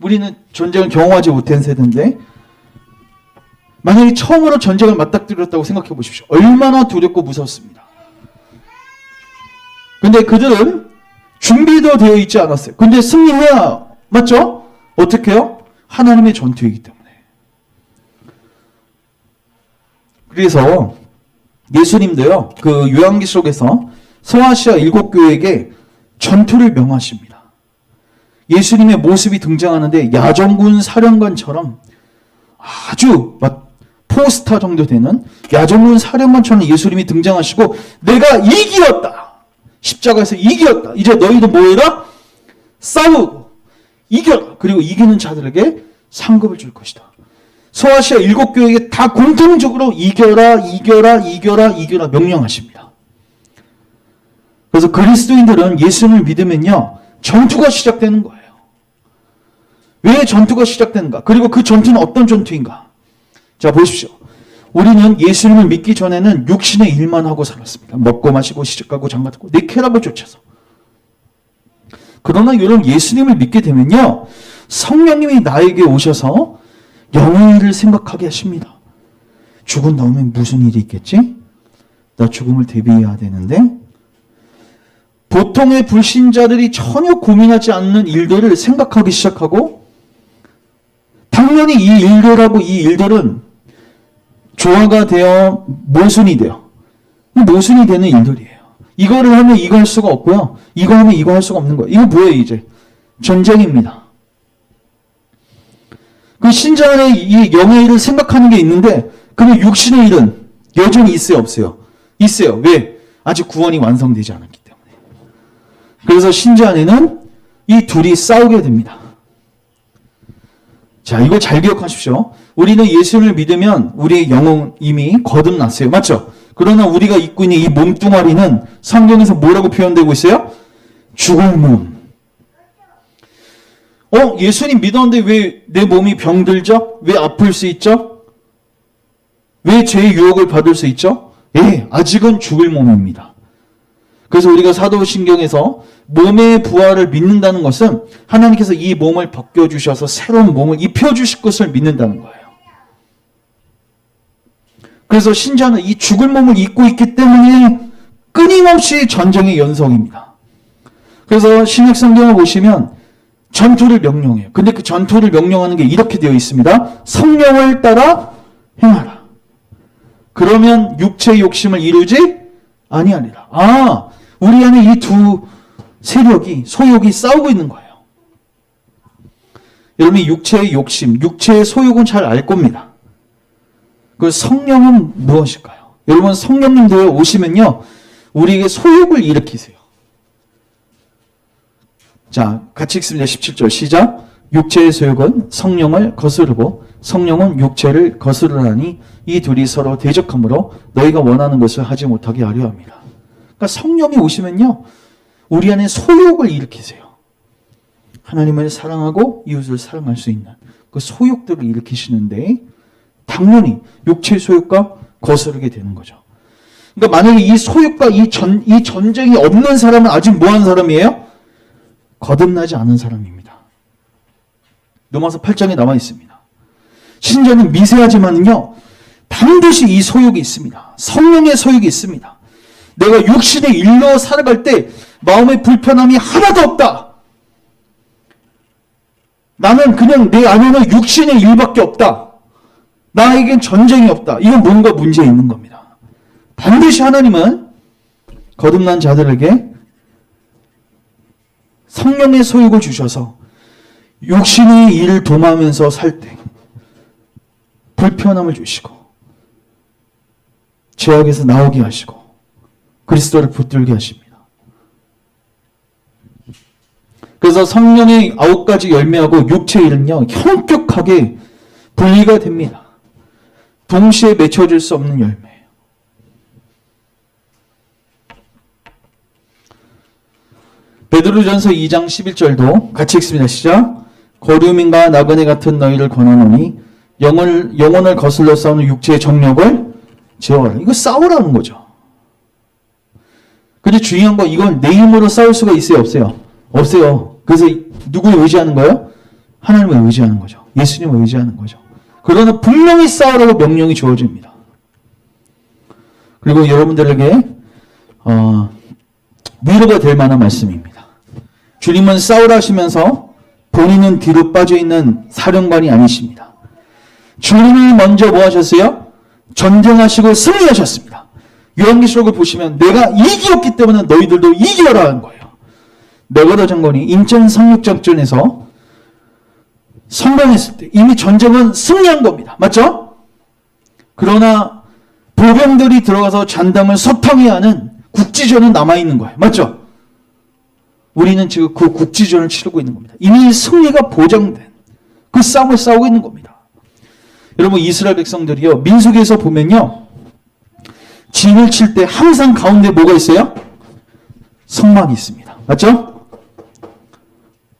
우리는 전쟁을 경험하지 못한 세대인데 만약에 처음으로 전쟁을 맞닥뜨렸다고 생각해 보십시오. 얼마나 두렵고 무섭습니다. 근데 그들은 준비도 되어 있지 않았어요. 근데 승리해야 맞죠? 어떻게 해요? 하나님의 전투이기 때문에. 그래서 예수님도요. 그 요한기 속에서 서아시아 7교회에게 전투를 명하십니다. 예수님의 모습이 등장하는데 야전군 사령관처럼 아주 막 포스타 정도 되는 야전군 사령관처럼 예수님이 등장하시고 내가 이기었다. 십자가에서 이기었다. 이제 너희도 뭐해라? 싸우고 이겨라. 그리고 이기는 자들에게 상급을 줄 것이다. 서아시아 7교회에게 다 공통적으로 이겨라, 이겨라, 이겨라, 이겨라 명령하십니다. 그래서 그리스도인들은 예수님을 믿으면요. 전투가 시작되는 거예요. 왜 전투가 시작되는가? 그리고 그 전투는 어떤 전투인가? 자, 보십시오. 우리는 예수님을 믿기 전에는 육신의 일만 하고 살았습니다. 먹고 마시고 시집가고 장가듣고 내 쾌락을 쫓아서. 그러나 여러분 예수님을 믿게 되면요. 성령님이 나에게 오셔서 영의 일을 생각하게 하십니다. 죽은 다음에 무슨 일이 있겠지? 나 죽음을 대비해야 되는데 보통의 불신자들이 전혀 고민하지 않는 일들을 생각하기 시작하고 당연히 이 일들하고 이 일들은 조화가 되어 모순이 돼요. 모순이 되는 일들이에요. 이거를 하면 이거 할 수가 없고요. 이거 하면 이거 할 수가 없는 거예요. 이거 뭐예요 이제? 전쟁입니다. 그 신자 안에 이 영의 일을 생각하는 게 있는데 그러면 육신의 일은 여전히 있어요 없어요? 있어요. 왜? 아직 구원이 완성되지 않았기 때문에. 그래서 신자 안에는 이 둘이 싸우게 됩니다. 자, 이거 잘 기억하십시오. 우리는 예수를 믿으면 우리의 영은 이미 거듭났어요. 맞죠? 그러나 우리가 입고 있는 이 몸뚱아리는 성경에서 뭐라고 표현되고 있어요? 죽을 몸. 예수님 믿었는데 왜 내 몸이 병들죠? 왜 아플 수 있죠? 왜 죄의 유혹을 받을 수 있죠? 예, 아직은 죽을 몸입니다. 그래서 우리가 사도신경에서 몸의 부활을 믿는다는 것은 하나님께서 이 몸을 벗겨주셔서 새로운 몸을 입혀주실 것을 믿는다는 거예요. 그래서 신자는 이 죽을 몸을 입고 있기 때문에 끊임없이 전쟁의 연속입니다. 그래서 신약성경을 보시면 전투를 명령해요. 근데 그 전투를 명령하는 게 이렇게 되어 있습니다. 성령을 따라 행하라. 그러면 육체의 욕심을 이루지 아니하리라. 우리 안에 이 두 세력이 소욕이 싸우고 있는 거예요. 여러분이 육체의 욕심, 육체의 소욕은 잘 알 겁니다. 그 성령은 무엇일까요? 여러분 성령님 되어 오시면요. 우리에게 소욕을 일으키세요. 자, 같이 읽습니다. 17절 시작. 육체의 소욕은 성령을 거스르고 성령은 육체를 거스르라니 이 둘이 서로 대적하므로 너희가 원하는 것을 하지 못하게 하려 합니다. 그러니까 성령이 오시면요. 우리 안에 소욕을 일으키세요. 하나님을 사랑하고 이웃을 사랑할 수 있는 그 소욕들을 일으키시는데 당연히 육체의 소욕과 거스르게 되는 거죠. 그러니까 만약에 이 소욕과 이 전쟁이 없는 사람은 아직 뭐한 사람이에요? 거듭나지 않은 사람입니다. 로마서 8장에 나와 있습니다. 신자는 미세하지만요. 반드시 이 소욕이 있습니다. 성령의 소욕이 있습니다. 내가 육신의 일로 살아갈 때 마음의 불편함이 하나도 없다. 나는 그냥 내 안에는 육신의 일밖에 없다. 나에겐 전쟁이 없다. 이건 뭔가 문제 있는 겁니다. 반드시 하나님은 거듭난 자들에게 성령의 소욕을 주셔서 육신의 일을 도모하면서 살 때 불편함을 주시고 죄악에서 나오게 하시고 그리스도를 붙들게 하십니다. 그래서 성령의 9가지 열매하고 육체의 일은요. 현격하게 분리가 됩니다. 동시에 맺혀질 수 없는 열매예요. 베드로전서 2장 11절도 같이 읽습니다. 시작. 거류민과 나그네 같은 너희를 권하노니 영혼을 거슬러 싸우는 육체의 정력을 제어하라. 이거 싸우라는 거죠. 근데 중요한 건 이건 내 힘으로 싸울 수가 있어요, 없어요? 없어요. 그래서 누구에 의지하는 거예요? 하나님을 의지하는 거죠. 예수님을 의지하는 거죠. 그러나 분명히 싸우라고 명령이 주어집니다. 그리고 여러분들에게 위로가 될 만한 말씀입니다. 주님은 싸우라 하시면서 본인은 뒤로 빠져있는 사령관이 아니십니다. 주님이 먼저 뭐 하셨어요? 전쟁하시고 승리하셨습니다. 요한계시록을 보시면 내가 이기었기 때문에 너희들도 이겨라 하는 거예요. 네거더 장군이 인천 상륙작전에서 성공했을 때 이미 전쟁은 승리한 겁니다. 맞죠? 그러나 보병들이 들어가서 잔담을 소탕해야 하는 국지전은 남아있는 거예요. 맞죠? 우리는 지금 그 국지전을 치르고 있는 겁니다. 이미 승리가 보장된 그 싸움을 싸우고 있는 겁니다. 여러분 이스라엘 백성들이요. 민수기에서 보면요. 진을 칠 때 항상 가운데 뭐가 있어요? 성막이 있습니다. 맞죠?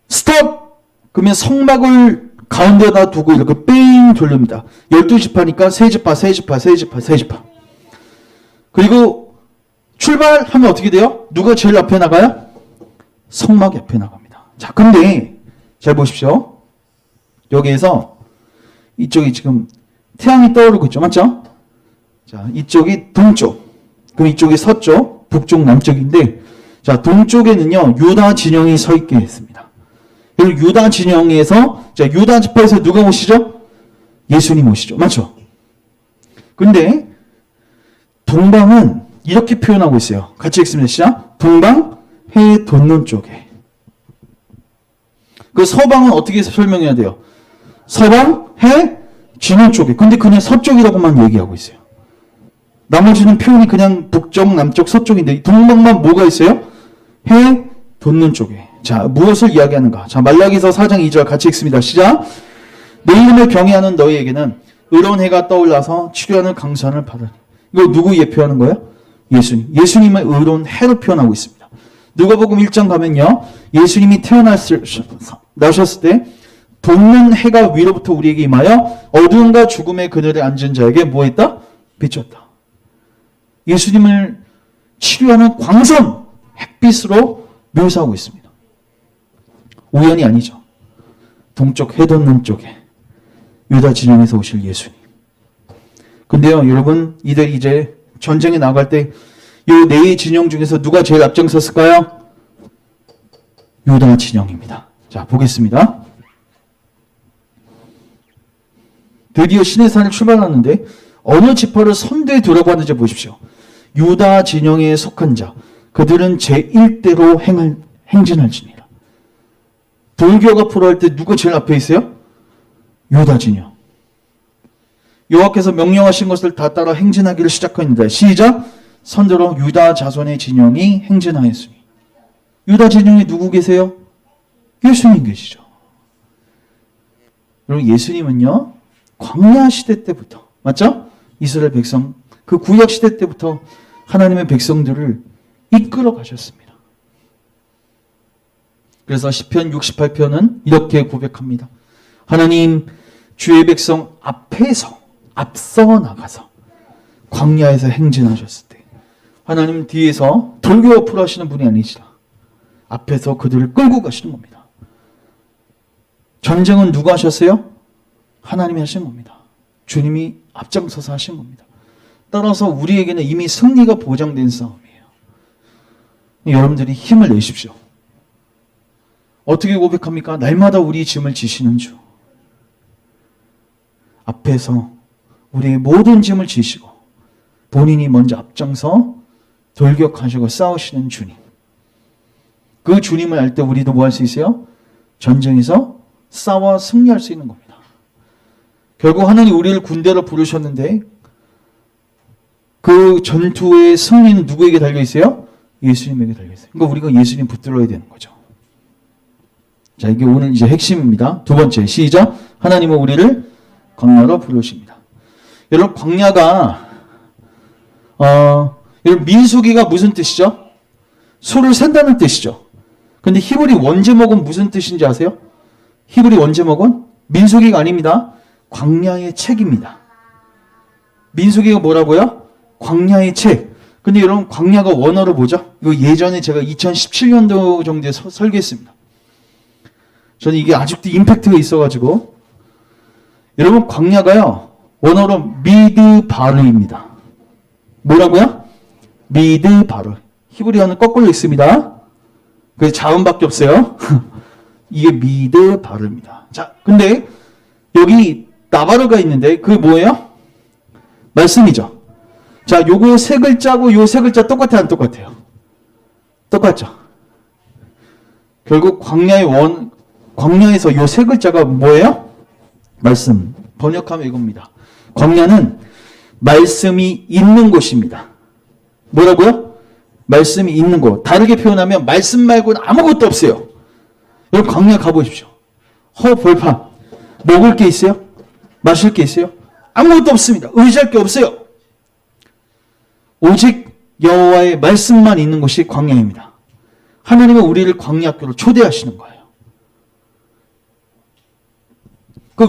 스톱! 그러면 성막을 가운데다 두고 이렇게 뺑 돌립니다. 12지파니까 3지파. 그리고 출발하면 어떻게 돼요? 누가 제일 앞에 나가요? 성막 옆에 나갑니다. 자, 근데 잘 보십시오. 여기에서 이쪽이 지금 태양이 떠오르고 있죠. 맞죠? 자, 이쪽이 동쪽. 그럼 이쪽이 서쪽, 북쪽, 남쪽인데 자, 동쪽에는요. 유다 진영이 서 있게 했습니다. 그리고 유다 진영에서 자, 유다 지파에서 누가 오시죠? 예수님 오시죠. 맞죠? 근데 동방은 이렇게 표현하고 있어요. 같이 읽습니다. 시작. 동방 해 돋는 쪽에. 그 서방은 어떻게 설명해야 돼요? 서방 해 지는 쪽에. 근데 그냥 서쪽이라고만 얘기하고 있어요. 나머지는 표현이 그냥 북쪽, 남쪽, 서쪽인데 동방만 뭐가 있어요? 해 돋는 쪽에. 자, 무엇을 이야기하는가? 자, 말라기서 4장 2절 같이 읽습니다. 시작. 내 이름을 경외하는 너희에게는 의로운 해가 떠올라서 치료하는 강산을 받으니. 이거 누구 예표하는 거예요? 예수님. 예수님의 의로운 해로 표현하고 있습니다. 누가복음 1장 가면요. 예수님이 나셨을 때 돋는 해가 위로부터 우리에게 임하여 어두움과 죽음의 그늘에 앉은 자에게 뭐 했다? 비쳤다. 예수님을 치료하는 광선, 햇빛으로 묘사하고 있습니다. 우연이 아니죠. 동쪽 해 돋는 쪽에 유다 진영에서 오실 예수님. 근데요, 여러분, 이들 이제 전쟁에 나갈 때 이 네 진영 중에서 누가 제일 앞장섰을까요? 유다 진영입니다. 자, 보겠습니다. 드디어 시내산을 출발하는데 어느 지파를 선대에 두라고 하는지 보십시오. 유다 진영에 속한 자, 그들은 제1대로 행진할지니라. 돌격 앞으로 할 때 누가 제일 앞에 있어요? 유다 진영. 여호와께서 명령하신 것을 다 따라 행진하기를 시작합니다. 시작. 선대로 유다 자손의 진영이 행진하였으니. 유다 진영에 누구 계세요? 예수님 계시죠. 여러분 예수님은요. 광야 시대 때부터 맞죠? 이스라엘 백성 그 구약 시대 때부터 하나님의 백성들을 이끌어 가셨습니다. 그래서 시편 68편은 이렇게 고백합니다. 하나님 주의 백성 앞서 나가서 광야에서 행진하셨을 때 하나님 뒤에서 돌격 앞으로 하시는 분이 아니시라. 앞에서 그들을 끌고 가시는 겁니다. 전쟁은 누가 하셨어요? 하나님이 하신 겁니다. 주님이 앞장서서 하신 겁니다. 따라서 우리에게는 이미 승리가 보장된 싸움이에요. 여러분들이 힘을 내십시오. 어떻게 고백합니까? 날마다 우리 짐을 지시는 주. 앞에서 우리의 모든 짐을 지시고 본인이 먼저 앞장서 돌격하시고 싸우시는 주님. 그 주님을 알 때 우리도 뭐 할 수 있어요? 전쟁에서 싸워 승리할 수 있는 겁니다. 결국 하나님 우리를 군대로 부르셨는데 그 전투의 승리는 누구에게 달려있어요? 예수님에게 달려있어요. 그러니까 우리가 예수님 붙들어야 되는 거죠. 자, 이게 오늘 이제 핵심입니다. 두 번째, 시작. 하나님은 우리를 광야로 부르십니다. 여러분, 광야가, 여러분, 민수기가 무슨 뜻이죠? 소를 센다는 뜻이죠. 근데 히브리 원제목은 무슨 뜻인지 아세요? 히브리 원제목은 민수기가 아닙니다. 광야의 책입니다. 민수기가 뭐라고요? 광야의 책. 근데 여러분 광야가 원어로 뭐죠? 이거 예전에 제가 2017년도 정도에 설계했습니다. 저는 이게 아직도 임팩트가 있어가지고 여러분 광야가요 원어로 미드바르입니다. 뭐라고요? 미드바르. 히브리어는 거꾸로 있습니다. 그래서 자음밖에 없어요. 이게 미드바르입니다. 자, 근데 여기 나바르가 있는데 그게 뭐예요? 말씀이죠. 자, 요거 세 글자고 요 세 글자 똑같아요, 안 똑같아요? 똑같죠. 결국 광야에서 요 세 글자가 뭐예요? 말씀. 번역하면 이겁니다. 광야는 말씀이 있는 곳입니다. 뭐라고요? 말씀이 있는 곳. 다르게 표현하면 말씀 말고는 아무것도 없어요. 여러분 광야 가보십시오. 벌판. 먹을 게 있어요? 마실 게 있어요? 아무것도 없습니다. 의지할 게 없어요. 오직 여호와의 말씀만 있는 곳이 광야입니다. 하나님은 우리를 광야학교로 초대하시는 거예요.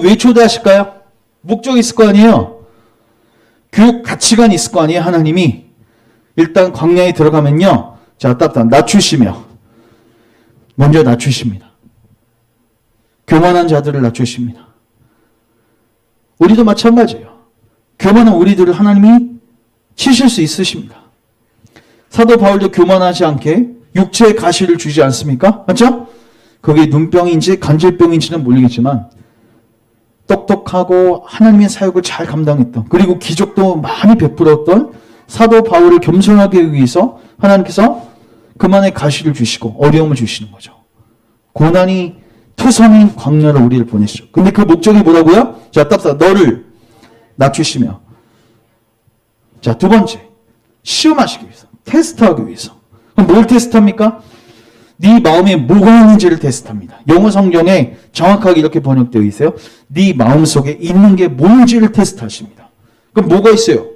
왜 초대하실까요? 목적이 있을 거 아니에요? 교육 가치관이 있을 거 아니에요? 하나님이. 일단 광야에 들어가면요. 자, 따뜻한 낮추시며. 먼저 낮추십니다. 교만한 자들을 낮추십니다. 우리도 마찬가지예요. 교만한 우리들을 하나님이 치실 수 있으십니다. 사도 바울도 교만하지 않게 육체의 가시를 주지 않습니까? 맞죠? 그게 눈병인지 간질병인지는 모르겠지만 똑똑하고 하나님의 사역을 잘 감당했던 그리고 기적도 많이 베풀었던 사도 바울을 겸손하게 하기 위해서 하나님께서 그만의 가시를 주시고 어려움을 주시는 거죠. 고난이 투성인 광야로 우리를 보내시죠. 근데 그 목적이 뭐라고요? 자, 답사 너를 낮추시며. 자, 두 번째. 시험하시기 위해서. 테스트하기 위해서. 그럼 뭘 테스트합니까? 네 마음에 뭐가 있는지를 테스트합니다. 영어 성경에 정확하게 이렇게 번역되어 있어요. 네 마음속에 있는 게 뭔지를 테스트하십니다. 그럼 뭐가 있어요?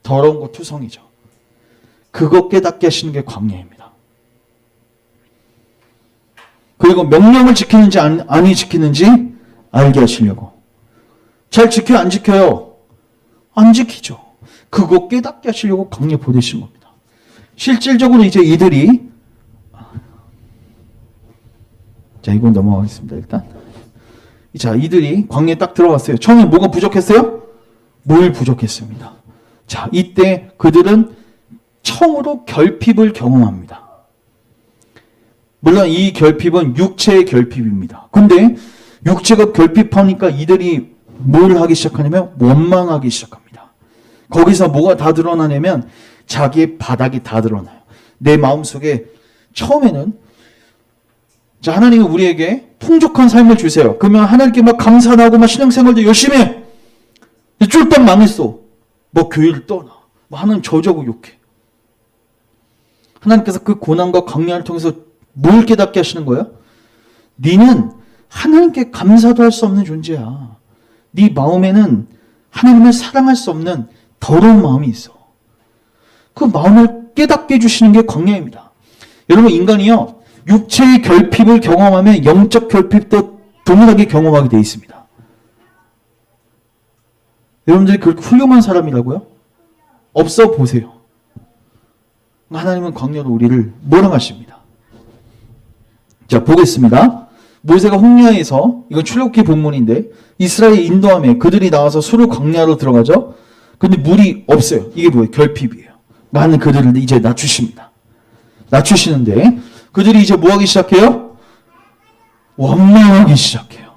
더러운 거 투성이죠. 그거 깨닫게 하시는 게 광야입니다. 그리고 명령을 지키는지 아니 지키는지 알게 하시려고. 잘 지켜요? 안 지켜요? 안 지키죠. 그거 깨닫게 하시려고 광야 보내신 겁니다. 실질적으로 이제 이들이 자, 이건 넘어가겠습니다. 일단 자, 이들이 광야에 딱 들어갔어요. 처음에 뭐가 부족했어요? 물 부족했습니다. 자, 이때 그들은 처음으로 결핍을 경험합니다. 물론 이 결핍은 육체의 결핍입니다. 근데 육체가 결핍하니까 이들이 뭘 하기 시작하냐면 원망하기 시작합니다. 거기서 뭐가 다 드러나냐면 자기의 바닥이 다 드러나요. 내 마음속에 처음에는 자, 하나님이 우리에게 풍족한 삶을 주세요. 그러면 하나님께 막 감사하고 막 신앙생활도 열심히 해. 쫄딱 망했어. 뭐 교회를 떠나. 뭐 하나님 저주하고 욕해. 하나님께서 그 고난과 강량을 통해서 뭘 깨닫게 하시는 거예요? 너는 하나님께 감사도 할 수 없는 존재야. 네 마음에는 하나님을 사랑할 수 없는 더러운 마음이 있어. 그 마음을 깨닫게 해주시는 게 광야입니다. 여러분 인간이요. 육체의 결핍을 경험하면 영적 결핍도 동일하게 경험하게 되어 있습니다. 여러분들이 그렇게 훌륭한 사람이라고요? 없어 보세요. 하나님은 광야로 우리를 몰아가십니다. 자, 보겠습니다. 모세가 홍야에서, 이건 출애굽기 본문인데 이스라엘 인도함에 그들이 나와서 수르 광야로 들어가죠. 근데 물이 없어요. 이게 뭐예요? 결핍이에요. 하나님 그들을 이제 낮추십니다. 낮추시는데 그들이 이제 뭐 하기 시작해요? 원망하기 시작해요.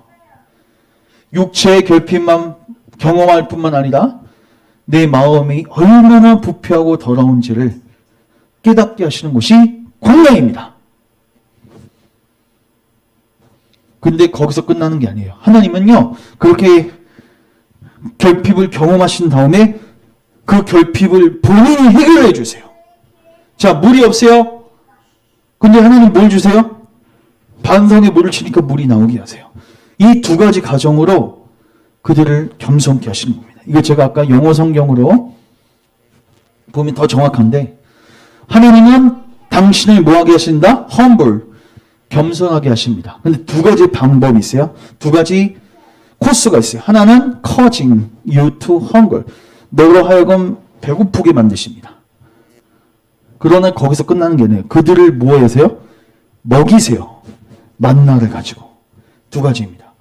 육체의 결핍만 경험할 뿐만 아니라 내 마음이 얼마나 부패하고 더러운지를 깨닫게 하시는 곳이 광야입니다. 근데 거기서 끝나는 게 아니에요. 하나님은요, 그렇게 결핍을 경험하신 다음에 그 결핍을 본인이 해결해 주세요. 자, 물이 없어요? 근데 하나님 뭘 주세요? 반성에 물을 치니까 물이 나오게 하세요. 이 두 가지 과정으로 그들을 겸손케 하시는 겁니다. 이거 제가 아까 영어 성경으로 보면 더 정확한데, 하나님은 당신을 뭐하게 하신다? humble, 겸손하게 하십니다. 근데 두 가지 방법이 있어요. 두 가지 코스가 있어요. 하나는 causing you to hunger. 너로 하여금 배고프게 만드십니다. 그러나 거기서 끝나는 게 아니에요. 그들을 뭐 하세요? 먹이세요. 만나를 가지고. 두 가지입니다.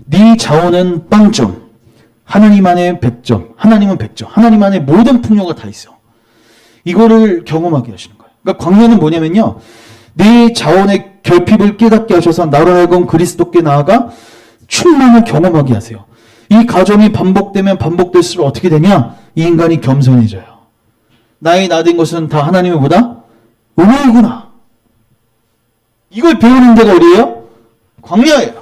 네 자원은 빵점, 하나님 안에 100점, 하나님은 100점. 하나님 안에 모든 풍요가 다 있어. 이거를 경험하게 하시는 거예요. 그러니까 광야는 뭐냐면요. 네 자원의 결핍을 깨닫게 하셔서 나로 하여금 그리스도께 나아가 충만을 경험하게 하세요. 이 과정이 반복되면 반복될수록 어떻게 되냐? 이 인간이 겸손해져요. 나의 나된 것은 다 하나님의 보다 은혜이구나. 이걸 배우는 데가 어디예요? 광야예요.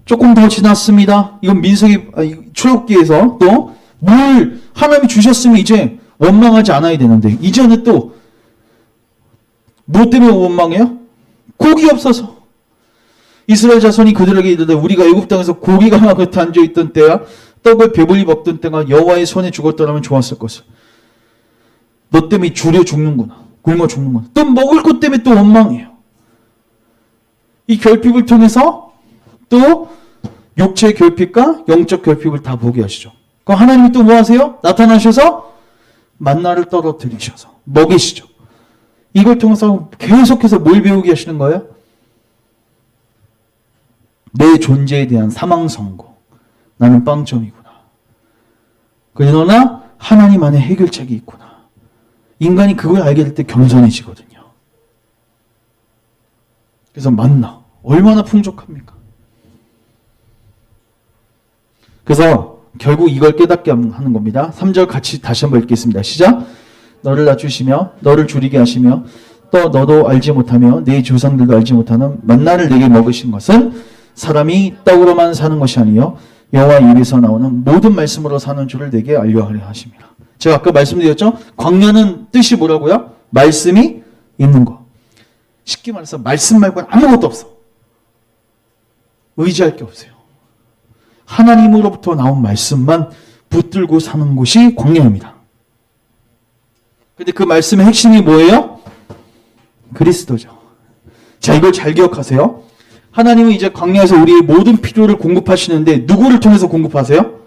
조금 더 지났습니다. 이건 민수기 출애굽기에서 또 물 하나님이 주셨으면 이제 원망하지 않아야 되는데 이제는 또 뭐 때문에 원망해요? 고기 없어서. 이스라엘 자손이 그들에게 이르되 우리가 애굽 땅에서 고기가 하나 곁에 앉아 있던 때야 떡을 배불리 먹던 때가 여호와의 손에 죽었더라면 좋았을 것을. 너 때문에 줄여 죽는구나. 굶어 죽는구나. 또 먹을 것 때문에 또 원망해요. 이 결핍을 통해서 또 육체의 결핍과 영적 결핍을 다 보게 하시죠. 그럼 하나님이 또 뭐 하세요? 나타나셔서 만나를 떨어뜨리셔서 먹이시죠. 이걸 통해서 계속해서 뭘 배우게 하시는 거예요? 내 존재에 대한 사망 선고. 나는 빵점이구나. 그러나 하나님 안에 해결책이 있구나. 인간이 그걸 알게 될 때 겸손해지거든요. 그래서 만나. 얼마나 풍족합니까? 그래서 결국 이걸 깨닫게 하는 겁니다. 3절 같이 다시 한번 읽겠습니다. 시작. 너를 낮추시며 너를 줄이게 하시며 또 너도 알지 못하며 네 조상들도 알지 못하는 만나를 내게 먹으신 것은 사람이 떡으로만 사는 것이 아니요 여호와 입에서 나오는 모든 말씀으로 사는 줄을 내게 알려하려 하십니다. 제가 아까 말씀드렸죠? 광야는 뜻이 뭐라고요? 말씀이 있는 거. 쉽게 말해서 말씀 말고는 아무것도 없어. 의지할 게 없어요. 하나님으로부터 나온 말씀만 붙들고 사는 곳이 광야입니다. 근데 그 말씀의 핵심이 뭐예요? 그리스도죠. 자, 이걸 잘 기억하세요. 하나님은 이제 광야에서 우리의 모든 필요를 공급하시는데 누구를 통해서 공급하세요?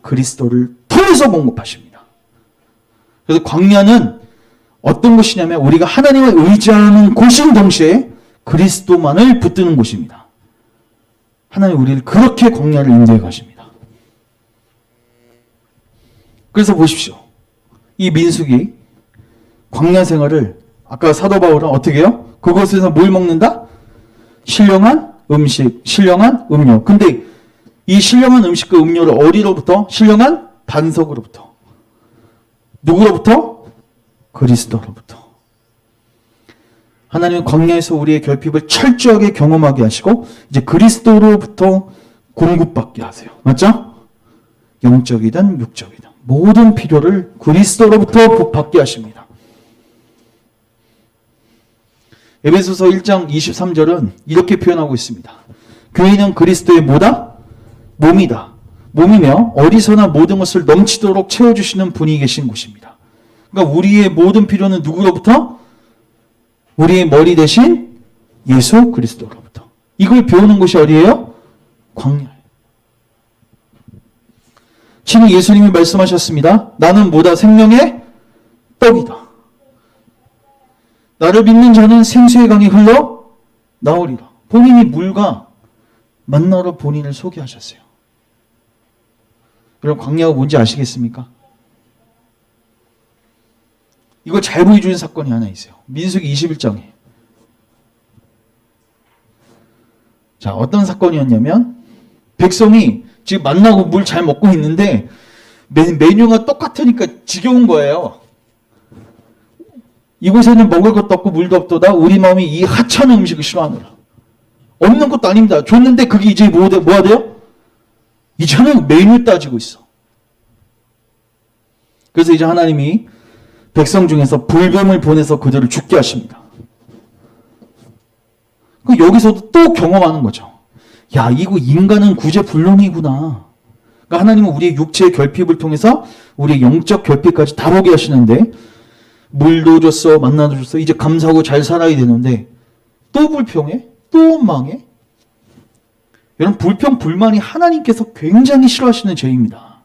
그리스도를 통해서 공급하십니다. 그래서 광야는 어떤 곳이냐면 우리가 하나님을 의지하는 곳인 동시에 그리스도만을 붙드는 곳입니다. 하나님 우리를 그렇게 광야를 인도해 가십니다. 그래서 보십시오. 이 민수기 광야 생활을 아까 사도 바울은 어떻게 해요? 그곳에서 뭘 먹는다? 신령한 음식, 신령한 음료. 근데 이 신령한 음식과 음료를 어디로부터? 신령한 반석으로부터. 누구로부터? 그리스도로부터. 하나님은 광야에서 우리의 결핍을 철저하게 경험하게 하시고 이제 그리스도로부터 공급받게 하세요. 맞죠? 영적이든 육적이든 모든 필요를 그리스도로부터 받게 하십니다. 에베소서 1장 23절은 이렇게 표현하고 있습니다. 교회는 그리스도의 뭐다? 몸이다. 몸이며 어디서나 모든 것을 넘치도록 채워주시는 분이 계신 곳입니다. 그러니까 우리의 모든 필요는 누구로부터? 우리의 머리 대신 예수 그리스도로부터. 이걸 배우는 곳이 어디예요? 광야예요. 친히 예수님이 말씀하셨습니다. 나는 뭐다? 생명의 떡이다. 나를 믿는 자는 생수의 강이 흘러 나오리라. 본인이 물과 만나로 본인을 소개하셨어요. 여러분 광야가 뭔지 아시겠습니까? 이걸 잘 보여주는 사건이 하나 있어요. 민수기 21장에. 자, 어떤 사건이었냐면 백성이 지금 만나고 물 잘 먹고 있는데 메뉴가 똑같으니까 지겨운 거예요. 이곳에는 먹을 것도 없고 물도 없도다 우리 마음이 이 하찮은 음식을 싫어하노라. 없는 것도 아닙니다. 줬는데 그게 이제 뭐가 돼요? 이제는 메뉴 따지고 있어. 그래서 이제 하나님이 백성 중에서 불뱀을 보내서 그들을 죽게 하십니다. 여기서도 또 경험하는 거죠. 야, 이거 인간은 구제불능이구나. 그러니까 하나님은 우리의 육체의 결핍을 통해서 우리의 영적 결핍까지 다 보게 하시는데 물도 줬어, 만나도 줬어. 이제 감사하고 잘 살아야 되는데 또 불평해? 또 원망해? 여러분, 불평, 불만이 하나님께서 굉장히 싫어하시는 죄입니다.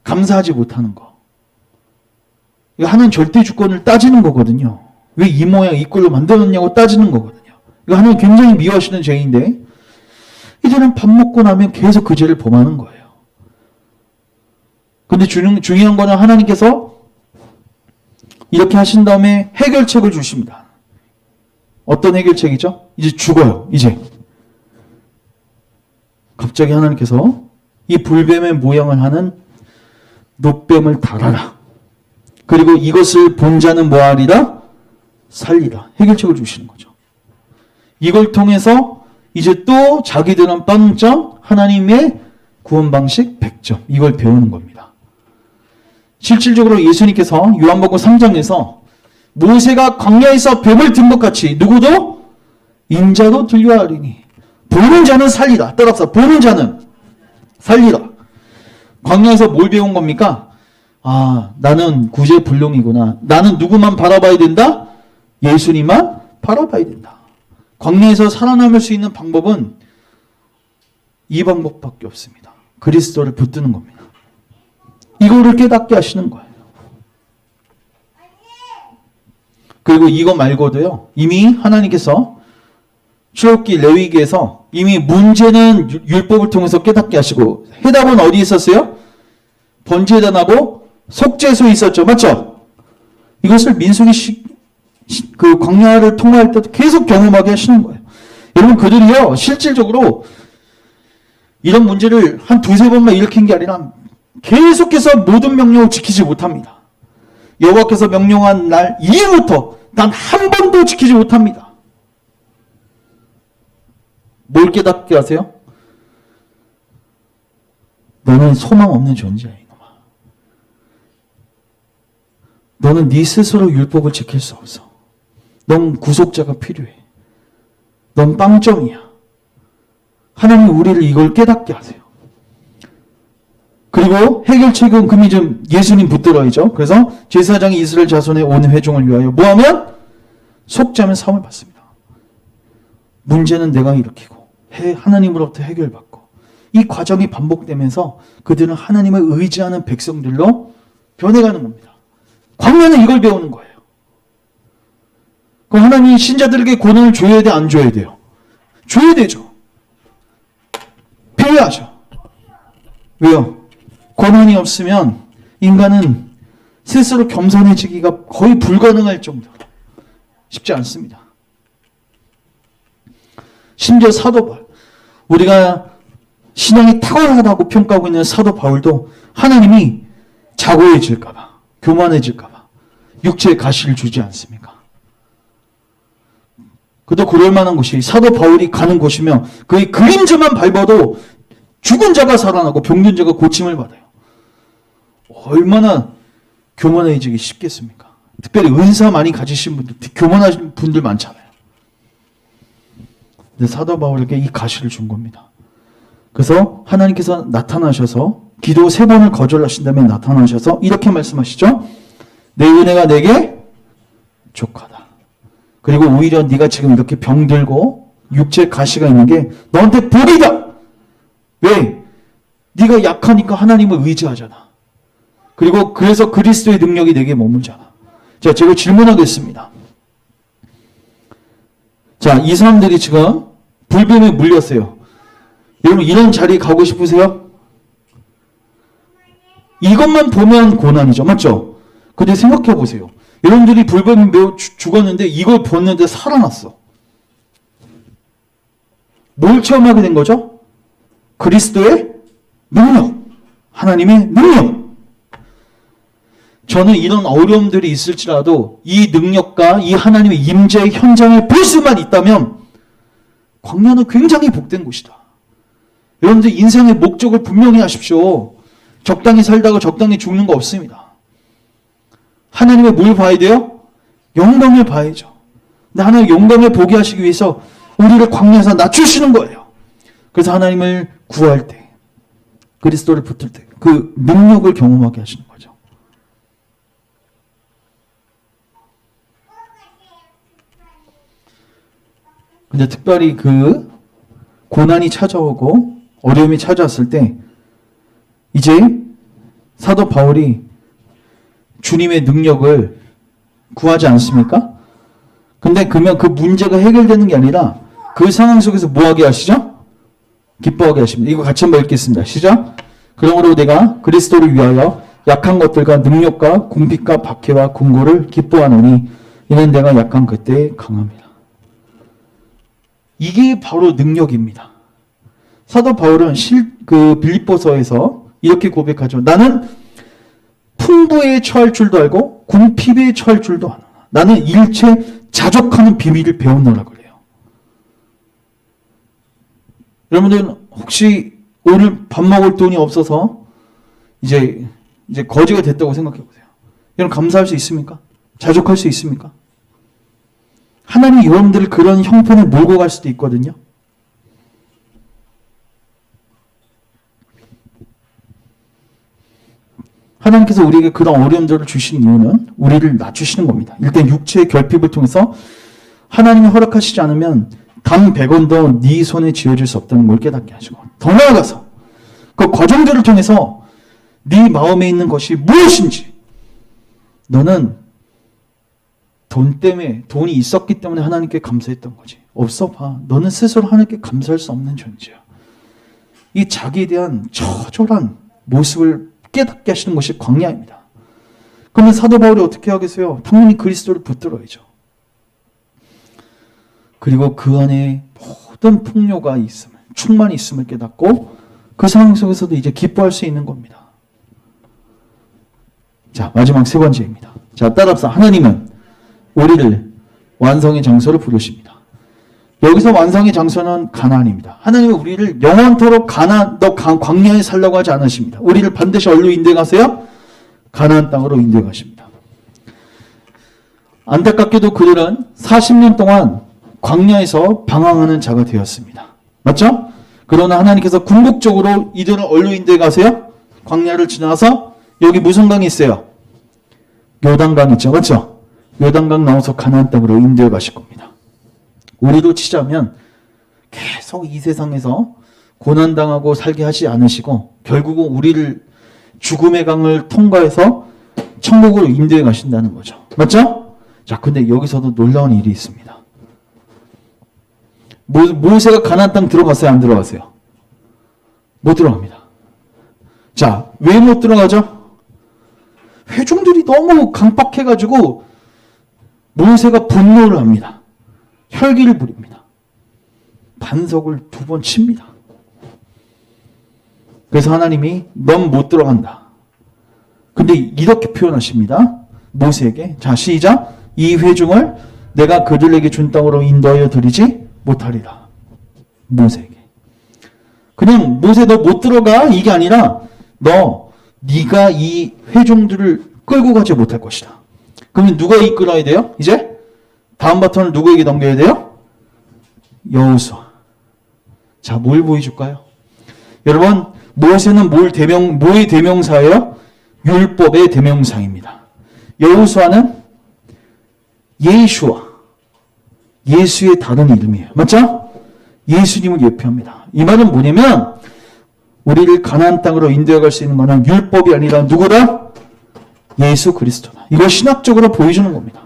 감사하지 못하는 거. 이거 하나님 절대 주권을 따지는 거거든요. 왜 이 모양, 이 꼴로 만들었냐고 따지는 거거든요. 이거 하나님 굉장히 미워하시는 죄인데 이들은 밥 먹고 나면 계속 그 죄를 범하는 거예요. 근데 중요한 거는 하나님께서 이렇게 하신 다음에 해결책을 주십니다. 어떤 해결책이죠? 이제 죽어요. 이제. 갑자기 하나님께서 이 불뱀의 모양을 하는 놋뱀을 달아라. 그리고 이것을 본 자는 뭐하리라? 살리라. 해결책을 주시는 거죠. 이걸 통해서 이제 또 자기들은 빵점, 하나님의 구원 방식 100점. 이걸 배우는 겁니다. 실질적으로 예수님께서 요한복음 3장에서 모세가 광야에서 뱀을 든 것 같이 누구도 인자도 들려하리니 보는 자는 살리라. 따라서 보는 자는 살리라. 광야에서 뭘 배운 겁니까? 아, 나는 구제불능이구나. 나는 누구만 바라봐야 된다? 예수님만 바라봐야 된다. 광야에서 살아남을 수 있는 방법은 이 방법밖에 없습니다. 그리스도를 붙드는 겁니다. 이거를 깨닫게 하시는 거예요. 그리고 이거 말고도요, 이미 하나님께서 출애굽기 레위기에서 이미 문제는 율법을 통해서 깨닫게 하시고, 해답은 어디 있었어요? 번제단하고 속죄소에 있었죠. 맞죠? 이것을 민수기 그 광야를 통과할 때도 계속 경험하게 하시는 거예요. 여러분, 그들이요, 실질적으로 이런 문제를 한 두세 번만 일으킨 게 아니라 계속해서 모든 명령을 지키지 못합니다. 여호와께서 명령한 날 이후부터 단 한 번도 지키지 못합니다. 뭘 깨닫게 하세요? 너는 소망 없는 존재야, 이놈아. 너는 네 스스로 율법을 지킬 수 없어. 넌 구속자가 필요해. 넌 빵점이야. 하나님 우리를 이걸 깨닫게 하세요. 그리고 해결책은 금이 좀 예수님 붙들어야죠. 그래서 제사장이 이스라엘 자손의 온 회중을 위하여 뭐하면? 속죄하면 사함을 받습니다. 문제는 내가 일으키고 하나님으로부터 해결받고, 이 과정이 반복되면서 그들은 하나님을 의지하는 백성들로 변해가는 겁니다. 광야는 이걸 배우는 거예요. 그럼 하나님이 신자들에게 고난을 줘야 돼, 안 줘야 돼요? 줘야 되죠. 배워야죠. 왜요? 고난이 없으면 인간은 스스로 겸손해지기가 거의 불가능할 정도로 쉽지 않습니다. 심지어 사도 바울, 우리가 신앙이 탁월하다고 평가하고 있는 사도 바울도 하나님이 자고해질까봐, 교만해질까봐 육체의 가시를 주지 않습니까? 그도 그럴 만한 곳이 사도 바울이 가는 곳이며 그의 그림자만 밟아도 죽은 자가 살아나고 병든 자가 고침을 받아요. 얼마나 교만해지기 쉽겠습니까? 특별히 은사 많이 가지신 분들, 교만하신 분들 많잖아요. 근데 사도 바울에게 이 가시를 준 겁니다. 그래서 하나님께서 나타나셔서 기도 3번을 거절하신 다음에 나타나셔서 이렇게 말씀하시죠. 내 은혜가 내게 족하다. 그리고 오히려 네가 지금 이렇게 병들고 육체 가시가 있는 게 너한테 복이다. 왜? 네가 약하니까 하나님을 의지하잖아. 그리고 그래서 그리스도의 능력이 내게 머물잖아. 자, 제가 질문하겠습니다. 자, 이 사람들이 지금 불뱀에 물렸어요. 여러분, 이런 자리에 가고 싶으세요? 이것만 보면 고난이죠. 맞죠? 근데 생각해 보세요. 여러분들이 불뱀에 매우 죽었는데 이걸 봤는데 살아났어. 뭘 체험하게 된 거죠? 그리스도의 능력, 하나님의 능력. 저는 이런 어려움들이 있을지라도 이 능력과 이 하나님의 임재의 현장을 볼 수만 있다면 광야는 굉장히 복된 곳이다. 여러분들 인생의 목적을 분명히 하십시오. 적당히 살다가 적당히 죽는 거 없습니다. 하나님의 뭘 봐야 돼요? 영광을 봐야죠. 근데 하나님 영광을 보게 하시기 위해서 우리를 광야에서 낮추시는 거예요. 그래서 하나님을 구할 때, 그리스도를 붙들 때 그 능력을 경험하게 하시는 거죠. 근데 특별히 그 고난이 찾아오고 어려움이 찾아왔을 때 이제 사도 바울이 주님의 능력을 구하지 않습니까? 근데 그러면 그 문제가 해결되는 게 아니라 그 상황 속에서 뭐 하게 하시죠? 기뻐하게 하십니다. 이거 같이 한번 읽겠습니다. 시작. 그러므로 내가 그리스도를 위하여 약한 것들과 능력과 궁핍과 박해와 궁고를 기뻐하노니 이는 내가 약한 그때에 강함이라. 이게 바로 능력입니다. 사도 바울은 빌립보서에서 이렇게 고백하죠. 나는 풍부에 처할 줄도 알고 궁핍에 처할 줄도 아나. 나는 일체 자족하는 비밀을 배웠노라 그래요. 여러분들 혹시 오늘 밥 먹을 돈이 없어서 이제 거지가 됐다고 생각해 보세요. 여러분 감사할 수 있습니까? 자족할 수 있습니까? 하나님이 여러분들을 그런 형편에 몰고 갈 수도 있거든요. 하나님께서 우리에게 그런 어려움들을 주시는 이유는 우리를 낮추시는 겁니다. 일단 육체의 결핍을 통해서 하나님이 허락하시지 않으면 단 100원도 네 손에 쥐어줄 수 없다는 걸 깨닫게 하시고 더 나아가서 그 과정들을 통해서 네 마음에 있는 것이 무엇인지 너는 돈 때문에 돈이 있었기 때문에 하나님께 감사했던 거지. 없어 봐. 너는 스스로 하나님께 감사할 수 없는 존재야. 이 자기에 대한 처절한 모습을 깨닫게 하시는 것이 광야입니다. 그러면 사도 바울이 어떻게 하겠어요? 당연히 그리스도를 붙들어야죠. 그리고 그 안에 모든 풍요가 있음을, 충만히 있음을 깨닫고 그 상황 속에서도 이제 기뻐할 수 있는 겁니다. 자, 마지막 세 번째입니다. 자, 따라합시다. 하나님은 우리를 완성의 장소로 부르십니다. 여기서 완성의 장소는 가나안입니다. 하나님은 우리를 영원토록 광야에 살라고 하지 않으십니다. 우리를 반드시 어디로 인도해 가세요? 가나안 땅으로 인도해 가십니다. 안타깝게도 그들은 40년 동안 광야에서 방황하는 자가 되었습니다. 맞죠? 그러나 하나님께서 궁극적으로 이들을 어디로 인도해 가세요? 광야를 지나서 여기 무슨 강이 있어요? 요단강 있죠. 맞죠? 요단강 나와서 가나안 땅으로 인도해 가실 겁니다. 우리도 치자면 계속 이 세상에서 고난당하고 살게 하지 않으시고 결국은 우리를 죽음의 강을 통과해서 천국으로 인도해 가신다는 거죠. 맞죠? 자, 근데 여기서도 놀라운 일이 있습니다. 모세가 가나안 땅 들어갔어요? 안 들어갔어요? 못 들어갑니다. 자, 왜 못 들어가죠? 회중들이 너무 강박해가지고 모세가 분노를 합니다. 혈기를 부립니다. 반석을 2번 칩니다. 그래서 하나님이 넌 못 들어간다. 근데 이렇게 표현하십니다. 모세에게. 자, 시작. 이 회중을 내가 그들에게 준 땅으로 인도하여 드리지 못하리라. 모세에게. 그냥 모세 너 못 들어가 이게 아니라 네가 이 회중들을 끌고 가지 못할 것이다. 그러면 누가 이끌어야 돼요? 이제 다음 바톤을 누구에게 넘겨야 돼요? 여호수아. 자, 뭘 보여줄까요? 여러분, 모세는 뭐의 대명사예요? 율법의 대명사입니다. 여호수아는 예수와 예수의 다른 이름이에요. 맞죠? 예수님을 예표합니다. 이 말은 뭐냐면 우리를 가나안 땅으로 인도해 갈 수 있는 것은 율법이 아니라 누구다? 예수 그리스도다. 이걸 신학적으로 보여주는 겁니다.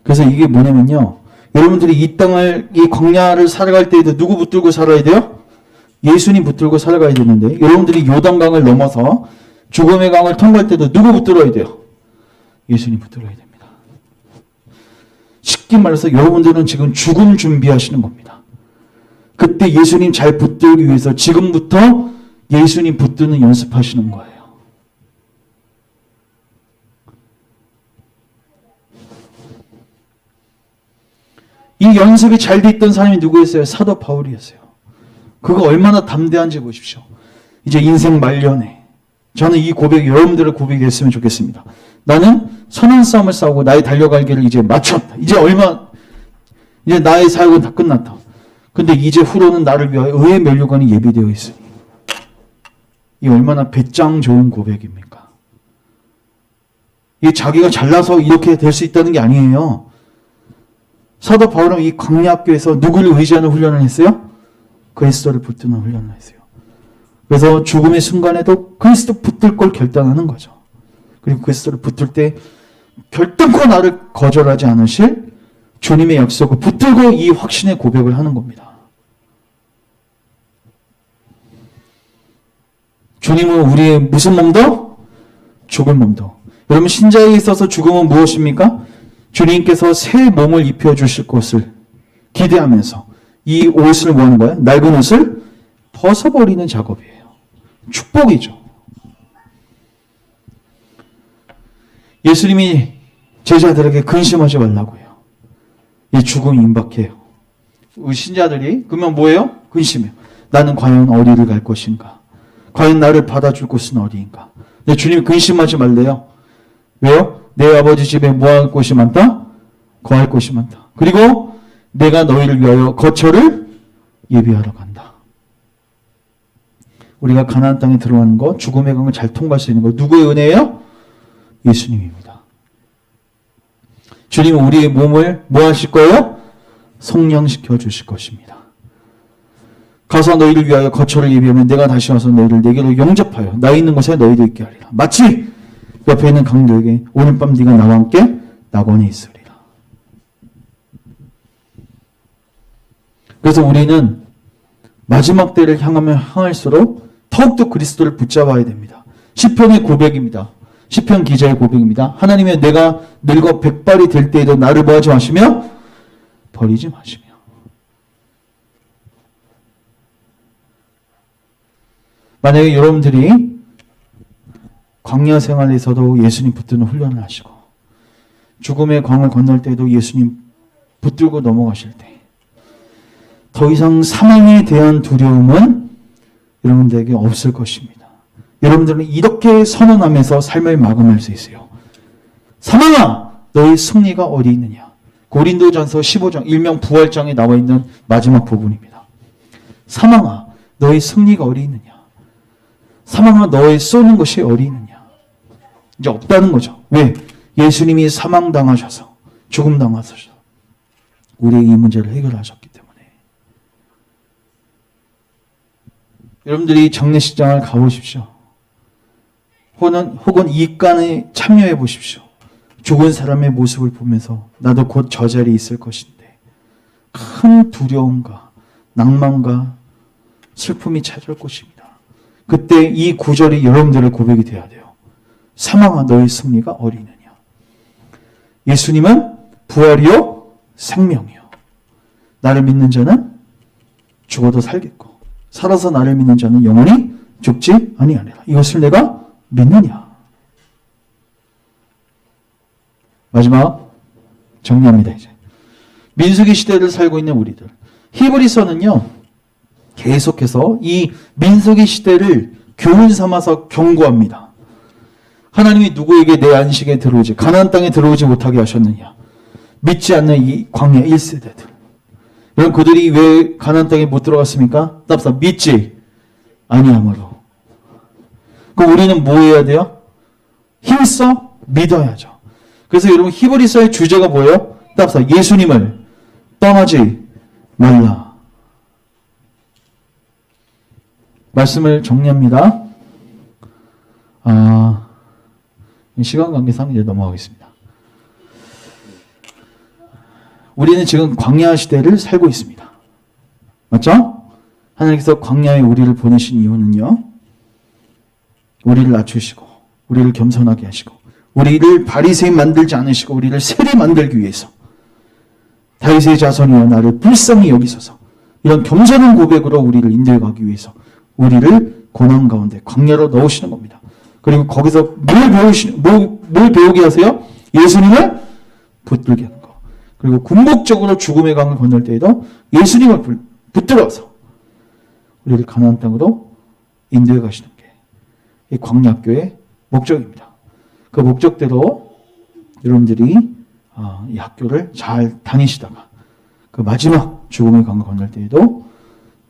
그래서 이게 뭐냐면요. 여러분들이 이 광야를 살아갈 때에도 누구 붙들고 살아야 돼요? 예수님 붙들고 살아가야 되는데 여러분들이 요단강을 넘어서 죽음의 강을 통과할 때도 누구 붙들어야 돼요? 예수님 붙들어야 됩니다. 쉽게 말해서 여러분들은 지금 죽음 준비하시는 겁니다. 그때 예수님 잘 붙들기 위해서 지금부터 예수님 붙드는 연습하시는 거예요. 이 연습이 잘 돼 있던 사람이 누구였어요? 사도 바울이었어요. 그거 얼마나 담대한지 보십시오. 이제 인생 말년에 저는 이 고백이 여러분들의 고백이 됐으면 좋겠습니다. 나는 선한 싸움을 싸우고 나의 달려갈 길을 이제 마쳤다. 이제 나의 사역은 다 끝났다. 근데 이제 후로는 나를 위하여 의의 면류관이 예비되어 있으니 이 얼마나 배짱 좋은 고백입니까? 이 자기가 잘나서 이렇게 될 수 있다는 게 아니에요. 사도 바울은 이 광야학교에서 누구를 의지하는 훈련을 했어요? 그리스도를 붙드는 훈련을 했어요. 그래서 죽음의 순간에도 그리스도 붙들 걸 결단하는 거죠. 그리고 그리스도를 붙들 때 결단코 나를 거절하지 않으실 주님의 약속을 붙들고 이 확신의 고백을 하는 겁니다. 주님은 우리의 무슨 몸도? 죽을 몸도. 여러분 신자에게 있어서 죽음은 무엇입니까? 주님께서 새 몸을 입혀주실 것을 기대하면서 이 옷을 뭐 하는 거예요? 낡은 옷을 벗어버리는 작업이에요. 축복이죠. 예수님이 제자들에게 근심하지 말라고 해요. 이 죽음이 임박해요. 우리 신자들이 그러면 뭐예요? 근심해요. 나는 과연 어디를 갈 것인가? 과연 나를 받아줄 곳은 어디인가? 근데 주님이 근심하지 말래요. 왜요? 내 아버지 집에 뭐할 곳이 많다? 거할 곳이 많다. 그리고 내가 너희를 위하여 거처를 예비하러 간다. 우리가 가나안 땅에 들어가는 거, 죽음의 강을 잘 통과할 수 있는 거 누구의 은혜예요? 예수님입니다. 주님은 우리의 몸을 뭐 하실 거예요? 성령시켜 주실 것입니다. 가서 너희를 위하여 거처를 예비하면 내가 다시 와서 너희를 내게로 영접하여 나 있는 곳에 너희도 있게 하리라. 마치 옆에 있는 강도에게 오늘 밤 네가 나와 함께 낙원에 있으리라. 그래서 우리는 마지막 때를 향할수록 더욱더 그리스도를 붙잡아야 됩니다. 시편의 고백입니다. 시편 기자의 고백입니다. 하나님의 내가 늙어 백발이 될 때에도 나를 뭐하지 마시며 버리지 마시며. 만약에 여러분들이 광야 생활에서도 예수님 붙드는 훈련을 하시고 죽음의 광을 건널 때도 예수님 붙들고 넘어가실 때 더 이상 사망에 대한 두려움은 여러분들에게 없을 것입니다. 여러분들은 이렇게 선언하면서 삶을 마감할 수 있어요. 사망아, 너의 승리가 어디 있느냐? 고린도전서 15장 일명 부활장에 나와 있는 마지막 부분입니다. 사망아, 너의 승리가 어디 있느냐? 사망아, 너의 쏘는 것이 어디 있느냐? 이제 없다는 거죠. 왜? 예수님이 사망당하셔서 죽음당하셔서 우리의 이 문제를 해결하셨기 때문에. 여러분들이 장례식장을 가보십시오. 혹은 이간에 참여해 보십시오. 죽은 사람의 모습을 보면서 나도 곧 저 자리에 있을 것인데 큰 두려움과 낭만과 슬픔이 찾아올 것입니다. 그때 이 구절이 여러분들의 고백이 되어야 돼요. 사망아 너의 승리가 어디 있느냐? 예수님은 부활이요 생명이요. 나를 믿는 자는 죽어도 살겠고 살아서 나를 믿는 자는 영원히 죽지 아니하리라. 이것을 내가 믿느냐? 마지막 정리합니다. 이제 민수기 시대를 살고 있는 우리들. 히브리서는요 계속해서 이 민수기 시대를 교훈 삼아서 경고합니다. 하나님이 누구에게 내 안식에 들어오지 가나안 땅에 들어오지 못하게 하셨느냐? 믿지 않는 이 광야 1세대들. 여러분 그들이 왜 가나안 땅에 못 들어갔습니까? 답사 믿지 아니함으로. 그럼 우리는 뭐 해야 돼요? 힘써 믿어야죠. 그래서 여러분 히브리서의 주제가 뭐예요? 답사 예수님을 떠나지 말라. 말씀을 정리합니다. 시간 관계상 이제 넘어가겠습니다. 우리는 지금 광야 시대를 살고 있습니다. 맞죠? 하나님께서 광야에 우리를 보내신 이유는요. 우리를 낮추시고 우리를 겸손하게 하시고 우리를 바리새인 만들지 않으시고 우리를 세리 만들기 위해서 다윗의 자손이여 나를 불쌍히 여기소서 이런 겸손한 고백으로 우리를 인도해가기 위해서 우리를 고난 가운데 광야로 넣으시는 겁니다. 그리고 거기서 뭘 배우게 하세요? 예수님을 붙들게 하는 거. 그리고 궁극적으로 죽음의 강을 건널 때에도 예수님을 붙들어서 우리를 가나안 땅으로 인도해 가시는 게 이 광야학교의 목적입니다. 그 목적대로 여러분들이 이 학교를 잘 다니시다가 그 마지막 죽음의 강을 건널 때에도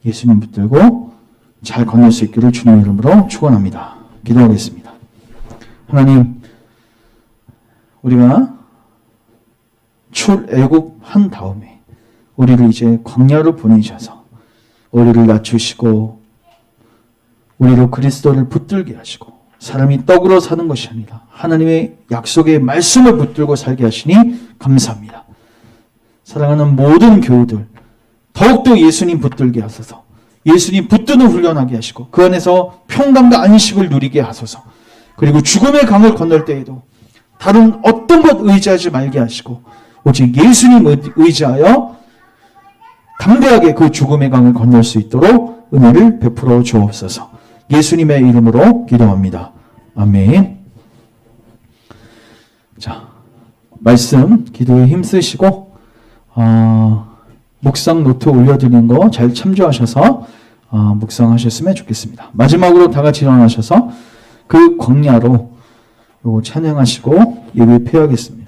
예수님 붙들고 잘 건널 수 있기를 주님의 이름으로 축원합니다. 기도하겠습니다. 하나님, 우리가 출애굽한 다음에 우리를 이제 광야로 보내셔서 우리를 낮추시고 우리로 그리스도를 붙들게 하시고 사람이 떡으로 사는 것이 아니라 하나님의 약속의 말씀을 붙들고 살게 하시니 감사합니다. 사랑하는 모든 교우들 더욱더 예수님 붙들게 하소서. 예수님 붙드는 훈련하게 하시고 그 안에서 평강과 안식을 누리게 하소서. 그리고 죽음의 강을 건널 때에도 다른 어떤 것 의지하지 말게 하시고 오직 예수님 의지하여 담대하게 그 죽음의 강을 건널 수 있도록 은혜를 베풀어 주옵소서. 예수님의 이름으로 기도합니다. 아멘. 자, 말씀 기도에 힘쓰시고 묵상 노트 올려드린 거 잘 참조하셔서 묵상하셨으면 좋겠습니다. 마지막으로 다 같이 일어나셔서 그 광야로 요거 찬양하시고 예배 폐하겠습니다.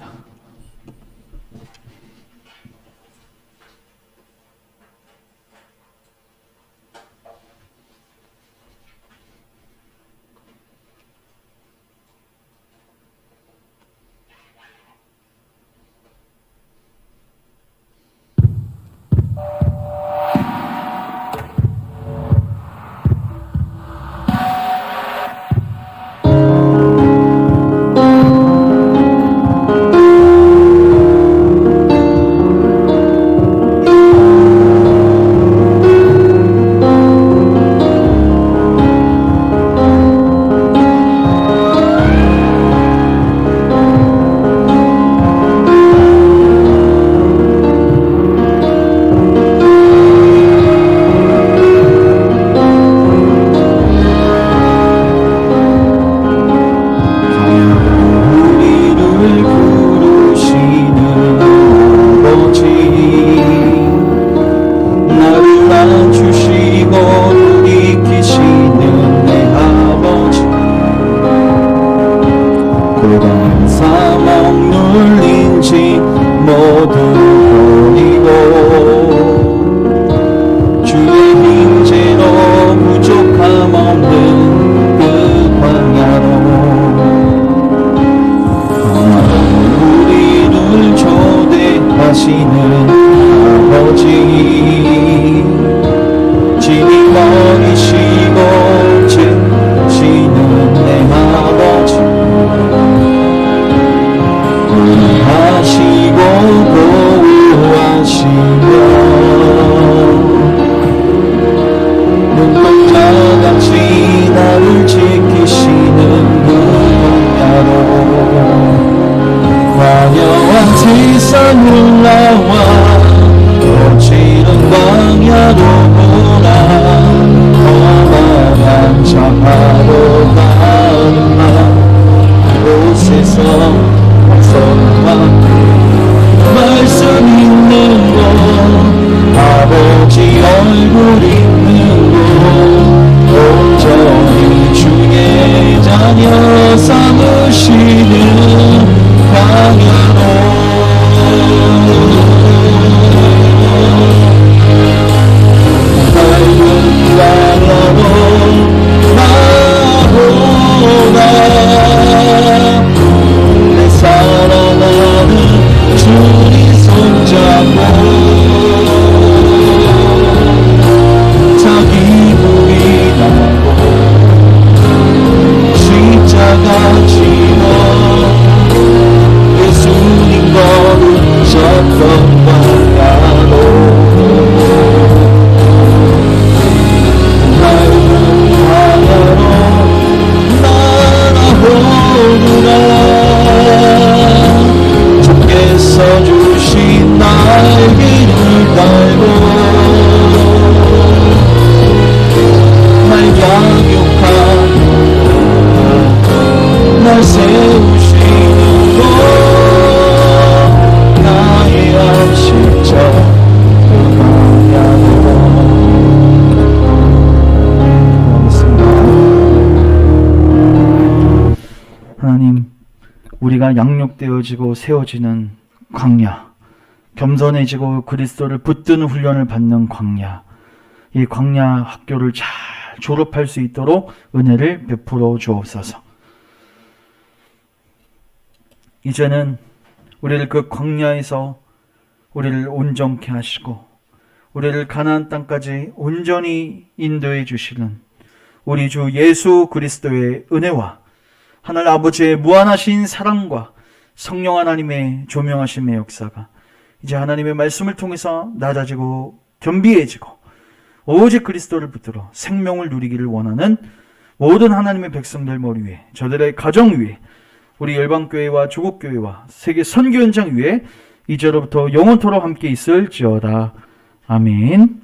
우리가 양육되어지고 세워지는 광야, 겸손해지고 그리스도를 붙드는 훈련을 받는 광야, 이 광야 학교를 잘 졸업할 수 있도록 은혜를 베풀어 주옵소서. 이제는 우리를 그 광야에서 우리를 온전케 하시고 우리를 가나안 땅까지 온전히 인도해 주시는 우리 주 예수 그리스도의 은혜와 하늘 아버지의 무한하신 사랑과 성령 하나님의 조명하심의 역사가 이제 하나님의 말씀을 통해서 낮아지고 겸비해지고 오직 그리스도를 붙들어 생명을 누리기를 원하는 모든 하나님의 백성들 머리 위에, 저들의 가정 위에, 우리 열방교회와 조국교회와 세계 선교 현장 위에 이제로부터 영원토록 함께 있을지어다. 아멘.